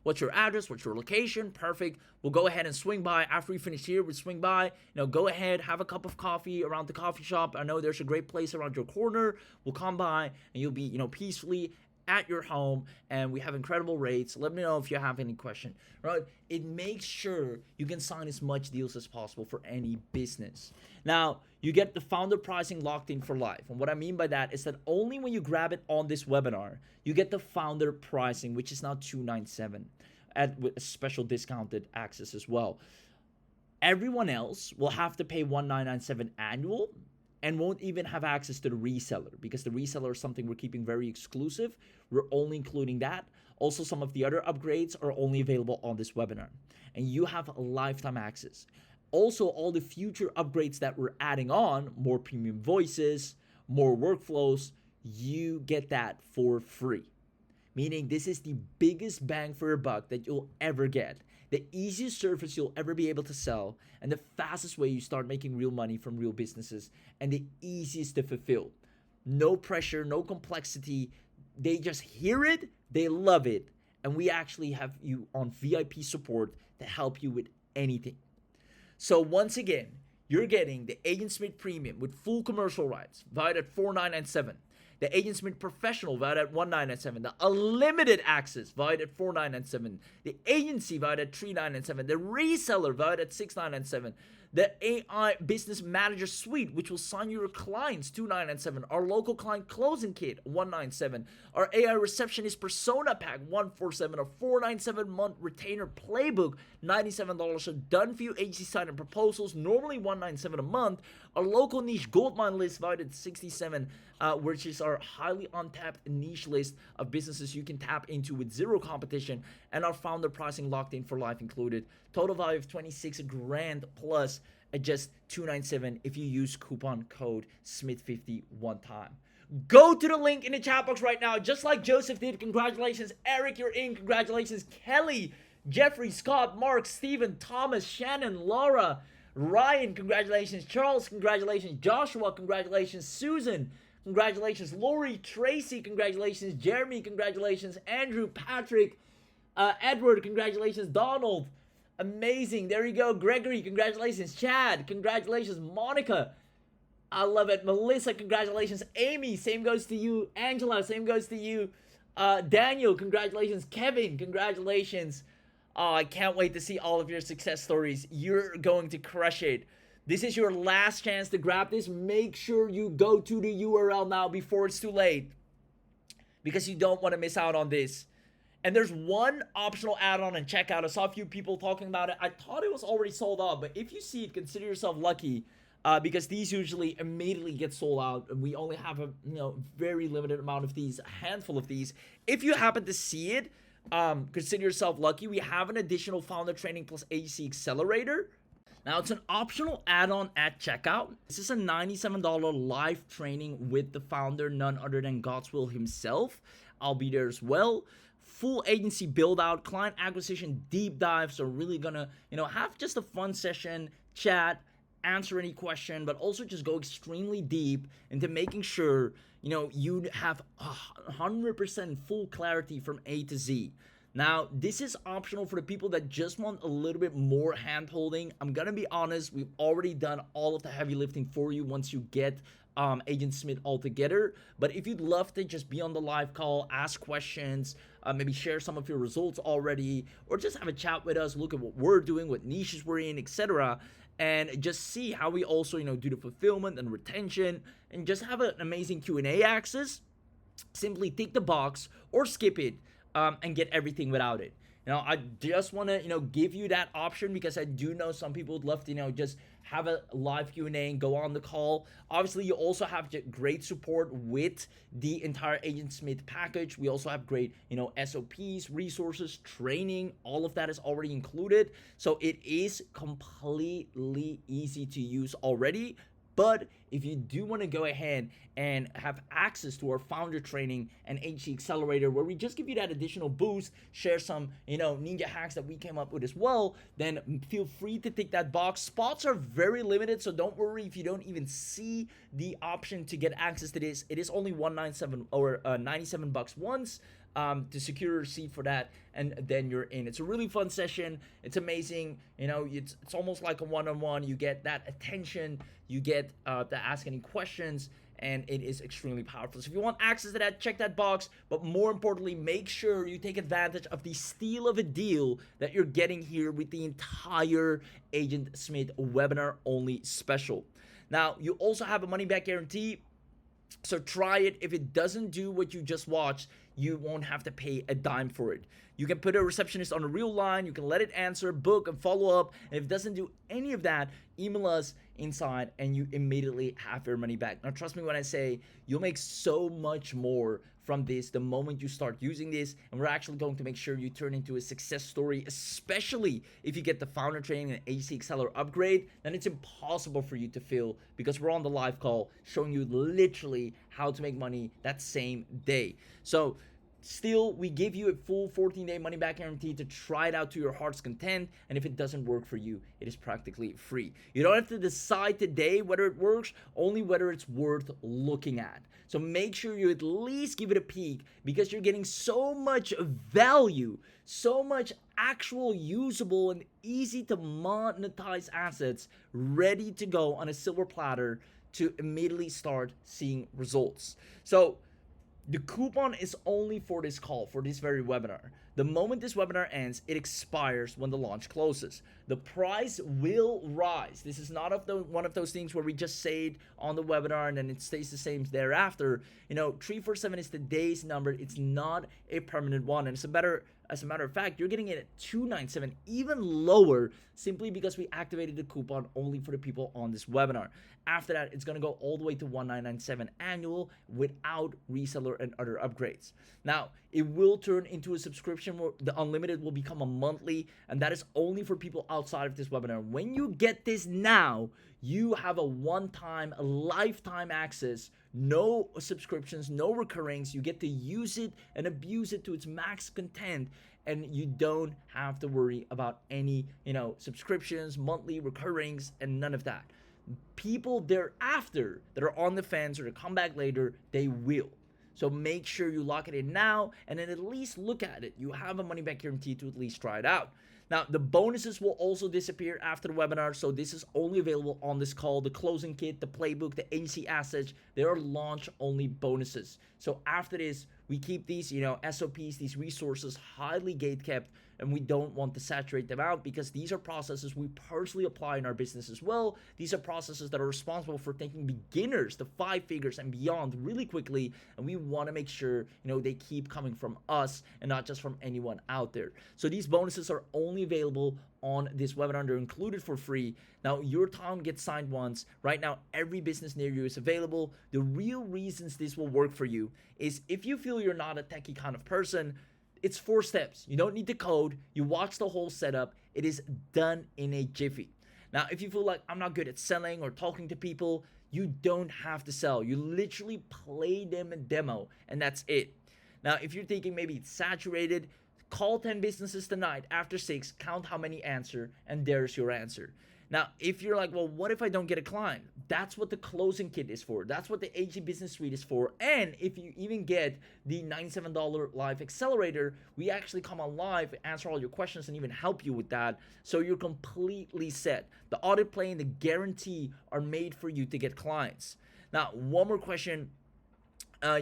what's your address? What's your location? Perfect. We'll go ahead and swing by. After we finish here, we'll swing by. You know, go ahead, have a cup of coffee around the coffee shop. I know there's a great place around your corner. We'll come by, and you'll be, you know, peacefully at your home, and we have incredible rates. Let me know if you have any question, right? It makes sure you can sign as much deals as possible for any business. Now, you get the founder pricing locked in for life. And what I mean by that is that only when you grab it on this webinar, you get the founder pricing, which is now $297 with a special discounted access as well. Everyone else will have to pay $1997 annual, and won't even have access to the reseller, because the reseller is something we're keeping very exclusive. We're only including that. Also, some of the other upgrades are only available on this webinar, and you have a lifetime access. Also, all the future upgrades that we're adding on, more premium voices, more workflows, you get that for free. Meaning this is the biggest bang for your buck that you'll ever get. The easiest service you'll ever be able to sell, and the fastest way you start making real money from real businesses, and the easiest to fulfill. No pressure, no complexity. They just hear it, they love it, and we actually have you on VIP support to help you with anything. So once again, you're getting the AgentSmith Premium with full commercial rights, valued at $4997. The AgentSmith Professional, valued at $1997. The Unlimited Access, valued at $4997. The Agency, valued at $3997. The Reseller, valued at $6997. The AI Business Manager Suite, which will sign your clients, $297. Our Local Client Closing Kit, $197. Our AI Receptionist Persona Pack, $147. Our $497-month Retainer Playbook, $97. So done for you agency site and proposals, normally $197 a month. Our Local Niche Goldmine List, valued at $67, which is our highly untapped niche list of businesses you can tap into with zero competition, and our founder pricing locked in for life included. Total value of $26,000 plus at just $297 if you use coupon code SMITH50 one time. Go to the link in the chat box right now, just like Joseph did. Congratulations, Eric, you're in. Congratulations, Kelly, Jeffrey, Scott, Mark, Steven, Thomas, Shannon, Laura, Ryan, congratulations, Charles, congratulations, Joshua, congratulations, Susan, congratulations, Lori, Tracy, congratulations, Jeremy, congratulations, Andrew, Patrick, Edward, congratulations, Donald, amazing, there you go, Gregory, congratulations, Chad, congratulations, Monica, I love it, Melissa, congratulations, Amy, same goes to you, Angela, same goes to you, Daniel, congratulations, Kevin, congratulations. Oh, I can't wait to see all of your success stories. You're going to crush it. This is your last chance to grab this. Make sure you go to the URL now before it's too late, because you don't want to miss out on this. And there's one optional add-on and checkout. I saw a few people talking about it. I thought it was already sold out, but if you see it, consider yourself lucky, because these usually immediately get sold out, and we only have a very limited amount of these, a handful of these. If you happen to see it, consider yourself lucky. We have an additional founder training plus agency accelerator. Now, it's an optional add-on at checkout. This is a $97 live training with the founder, none other than God's Will himself. I'll be there as well. Full agency build out, client acquisition deep dive. So really gonna, have just a fun session, chat, answer any question, but also just go extremely deep into making sure, you have 100% full clarity from A to Z. Now, this is optional for the people that just want a little bit more hand-holding. I'm gonna be honest, we've already done all of the heavy lifting for you once you get AgentSmith all together. But if you'd love to just be on the live call, ask questions, maybe share some of your results already, or just have a chat with us, look at what we're doing, what niches we're in, etc., and just see how we also, do the fulfillment and retention, and just have an amazing Q&A access, simply tick the box or skip it. And get everything without it. I just want to, give you that option because I do know some people would love to, just have a live Q&A and go on the call. Obviously, you also have great support with the entire AgentSmith package. We also have great, SOPs, resources, training. All of that is already included. So it is completely easy to use already. But if you do want to go ahead and have access to our founder training and HC accelerator, where we just give you that additional boost, share some, ninja hacks that we came up with as well, then feel free to tick that box. Spots are very limited, so don't worry if you don't even see the option to get access to this. It is only $197 or $97 once. To secure a seat for that, and then you're in. It's a really fun session. It's amazing. It's almost like a one-on-one. You get that attention. You get to ask any questions, and it is extremely powerful. So if you want access to that, check that box. But more importantly, make sure you take advantage of the steal of a deal that you're getting here with the entire AgentSmith webinar only special. Now, you also have a money-back guarantee. So try it. If it doesn't do what you just watched, you won't have to pay a dime for it. You can put a receptionist on a real line. You can let it answer, book, and follow up. And if it doesn't do any of that, email us inside and you immediately have your money back. Now, trust me when I say you'll make so much more from this the moment you start using this. And we're actually going to make sure you turn into a success story, especially if you get the founder training and AC Accelerator upgrade. Then it's impossible for you to fail because we're on the live call showing you literally how to make money that same day. So still, we give you a full 14-day money-back guarantee to try it out to your heart's content, and if it doesn't work for you, it is practically free. You don't have to decide today whether it works, only whether it's worth looking at. So make sure you at least give it a peek because you're getting so much value, so much actual usable and easy to monetize assets ready to go on a silver platter to immediately start seeing results. So the coupon is only for this call, for this very webinar. The moment this webinar ends, it expires when the launch closes. The price will rise. This is not one of those things where we just say it on the webinar and then it stays the same thereafter. 347 is today's number. It's not a permanent one. And as a matter of fact, you're getting it at 297, even lower, simply because we activated the coupon only for the people on this webinar. After that, it's going to go all the way to 1997 annual without reseller and other upgrades. Now, it will turn into a subscription where the unlimited will become a monthly, and that is only for people outside of this webinar. When you get this now, you have a one-time, lifetime access, no subscriptions, no recurrings. You get to use it and abuse it to its max content, and you don't have to worry about any, subscriptions, monthly recurrings, and none of that. People thereafter that are on the fence or to come back later, they will. So make sure you lock it in now and then at least look at it. You have a money back guarantee to at least try it out. Now, the bonuses will also disappear after the webinar, so this is only available on this call. The closing kit, the playbook, the agency assets, they are launch-only bonuses. So after this, we keep these, SOPs, these resources highly gate-kept, and we don't want to saturate them out because these are processes we personally apply in our business as well. These are processes that are responsible for taking beginners to 5 figures and beyond really quickly, and we want to make sure, they keep coming from us and not just from anyone out there. So these bonuses are only available on this webinar. They're included for free. Now, your time gets signed once. Right now, every business near you is available. The real reasons this will work for you is if you feel you're not a techie kind of person, It's 4 steps. You don't need the code. You watch the whole setup. It is done in a jiffy. Now, if you feel like I'm not good at selling or talking to people, you don't have to sell. You literally play them a demo, and that's it. Now, if you're thinking maybe it's saturated, call 10 businesses tonight after 6, count how many answer, and there's your answer. Now, if you're like, well, what if I don't get a client? That's what the closing kit is for. That's what the AG Business Suite is for. And if you even get the $97 live accelerator, we actually come on live, answer all your questions, and even help you with that. So you're completely set. The audit plan and the guarantee are made for you to get clients. Now, one more question.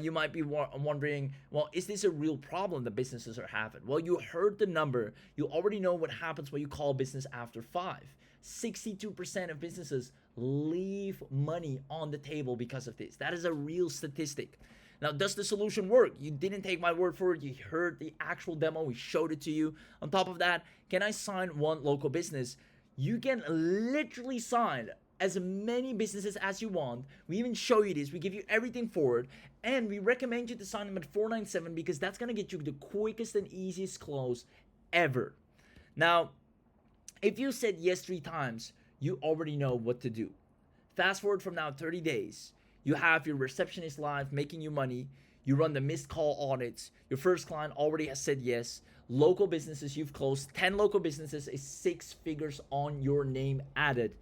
You might be wondering, well, is this a real problem that businesses are having? Well, you heard the number. You already know what happens when you call business after 5. 62% of businesses leave money on the table because of this. That is a real statistic. Now, does the solution work? You didn't take my word for it. You heard the actual demo. We showed it to you. On top of that, can I sign one local business? You can literally sign as many businesses as you want. We even show you this. We give you everything for it. And we recommend you to sign them at $497 because that's going to get you the quickest and easiest close ever. Now, if you said yes 3 times, you already know what to do. Fast forward from now 30 days. You have your receptionist live making you money. You run the missed call audits. Your first client already has said yes. Local businesses you've closed. 10 local businesses is 6 figures on your name added.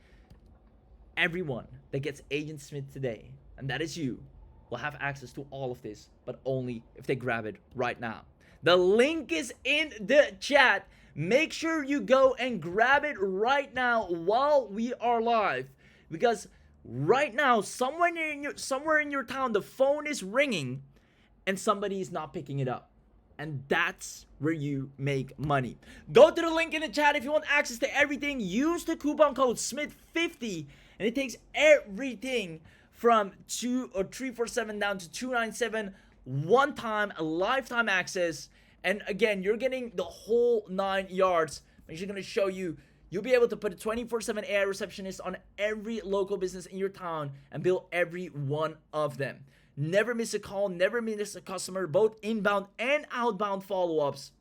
Everyone that gets AgentSmith today, and that is you, will have access to all of this, but only if they grab it right now. The link is in the chat. Make sure you go and grab it right now while we are live, because right now somewhere in your town the phone is ringing and somebody is not picking it up. And that's where you make money. Go to the link in the chat if you want access to everything. Use the coupon code SMITH50 and it takes everything from 347 down to 297, one time, a lifetime access. And again, you're getting the whole 9 yards. I'm just gonna show you. You'll be able to put a 24/7 AI receptionist on every local business in your town and bill every one of them. Never miss a call, never miss a customer, both inbound and outbound follow-ups.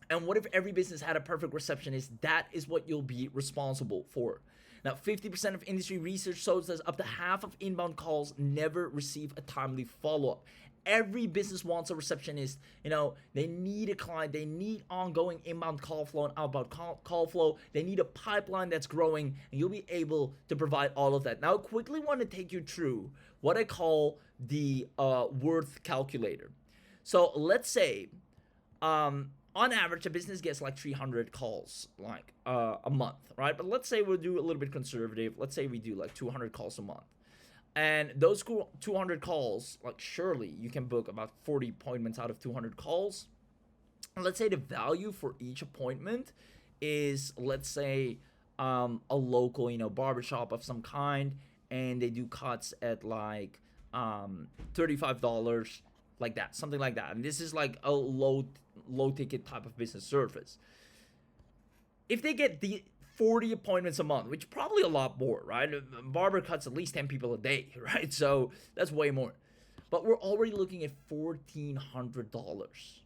And what if every business had a perfect receptionist? That is what you'll be responsible for. Now, 50% of industry research shows that up to half of inbound calls never receive a timely follow-up. Every business wants a receptionist. You know, they need a client. They need ongoing inbound call flow and outbound call flow. They need a pipeline that's growing, and you'll be able to provide all of that. Now, I quickly want to take you through what I call the worth calculator. So let's say, on average, a business gets like 300 calls like a month, right? But let's say we'll do a little bit conservative. Let's say we do like 200 calls a month. And those 200 calls, like surely you can book about 40 appointments out of 200 calls. And let's say the value for each appointment is, let's say, a local, barbershop of some kind, and they do cuts at like $35, like that, something like that. And this is like a low ticket type of business service. If they get the 40 appointments a month, which probably a lot more, right? Barber cuts at least 10 people a day, right? So that's way more. But we're already looking at $1,400,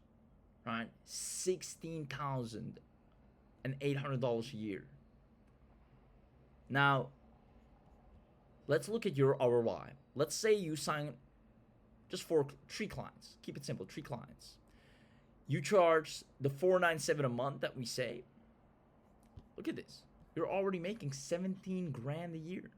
right? $16,800 a year. Now, let's look at your ROI. Let's say you sign just 3 clients. Keep it simple, 3 clients. You charge the $497 a month that we say. Look at this. You're already making 17 grand a year.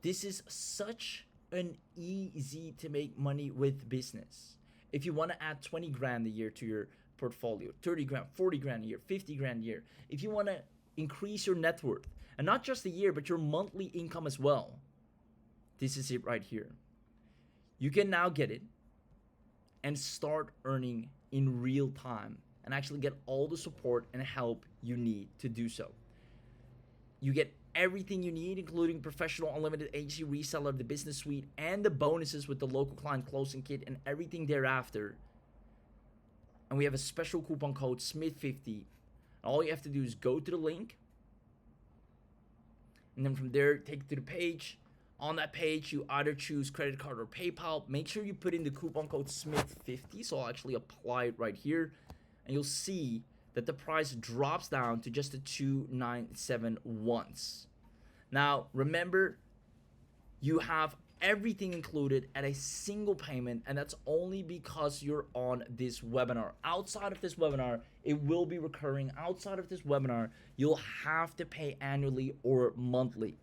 This is such an easy to make money with business. If you want to add 20 grand a year to your portfolio, 30 grand, 40 grand a year, 50 grand a year. If you want to increase your net worth, and not just a year, but your monthly income as well, this is it right here. You can now get it and start earning in real time and actually get all the support and help you need to do so. You get everything you need, including professional unlimited agency reseller, the business suite, and the bonuses with the local client closing kit and everything thereafter. And we have a special coupon code SMITH50. All you have to do is go to the link, and then from there, take it to the page. On that page, you either choose credit card or PayPal. Make sure you put in the coupon code SMITH50. So I'll actually apply it right here. And you'll see that the price drops down to just the $2,971. Now, remember, you have everything included at a single payment, and that's only because you're on this webinar. Outside of this webinar, it will be recurring. Outside of this webinar, you'll have to pay annually or monthly.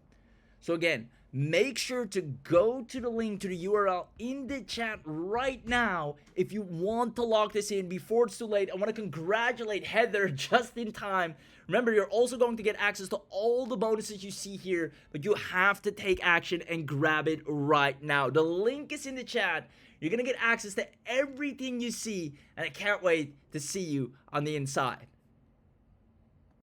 So again, make sure to go to the link to the URL in the chat right now if you want to lock this in before it's too late. I want to congratulate Heather just in time. Remember, you're also going to get access to all the bonuses you see here, but you have to take action and grab it right now. The link is in the chat. You're going to get access to everything you see, and I can't wait to see you on the inside.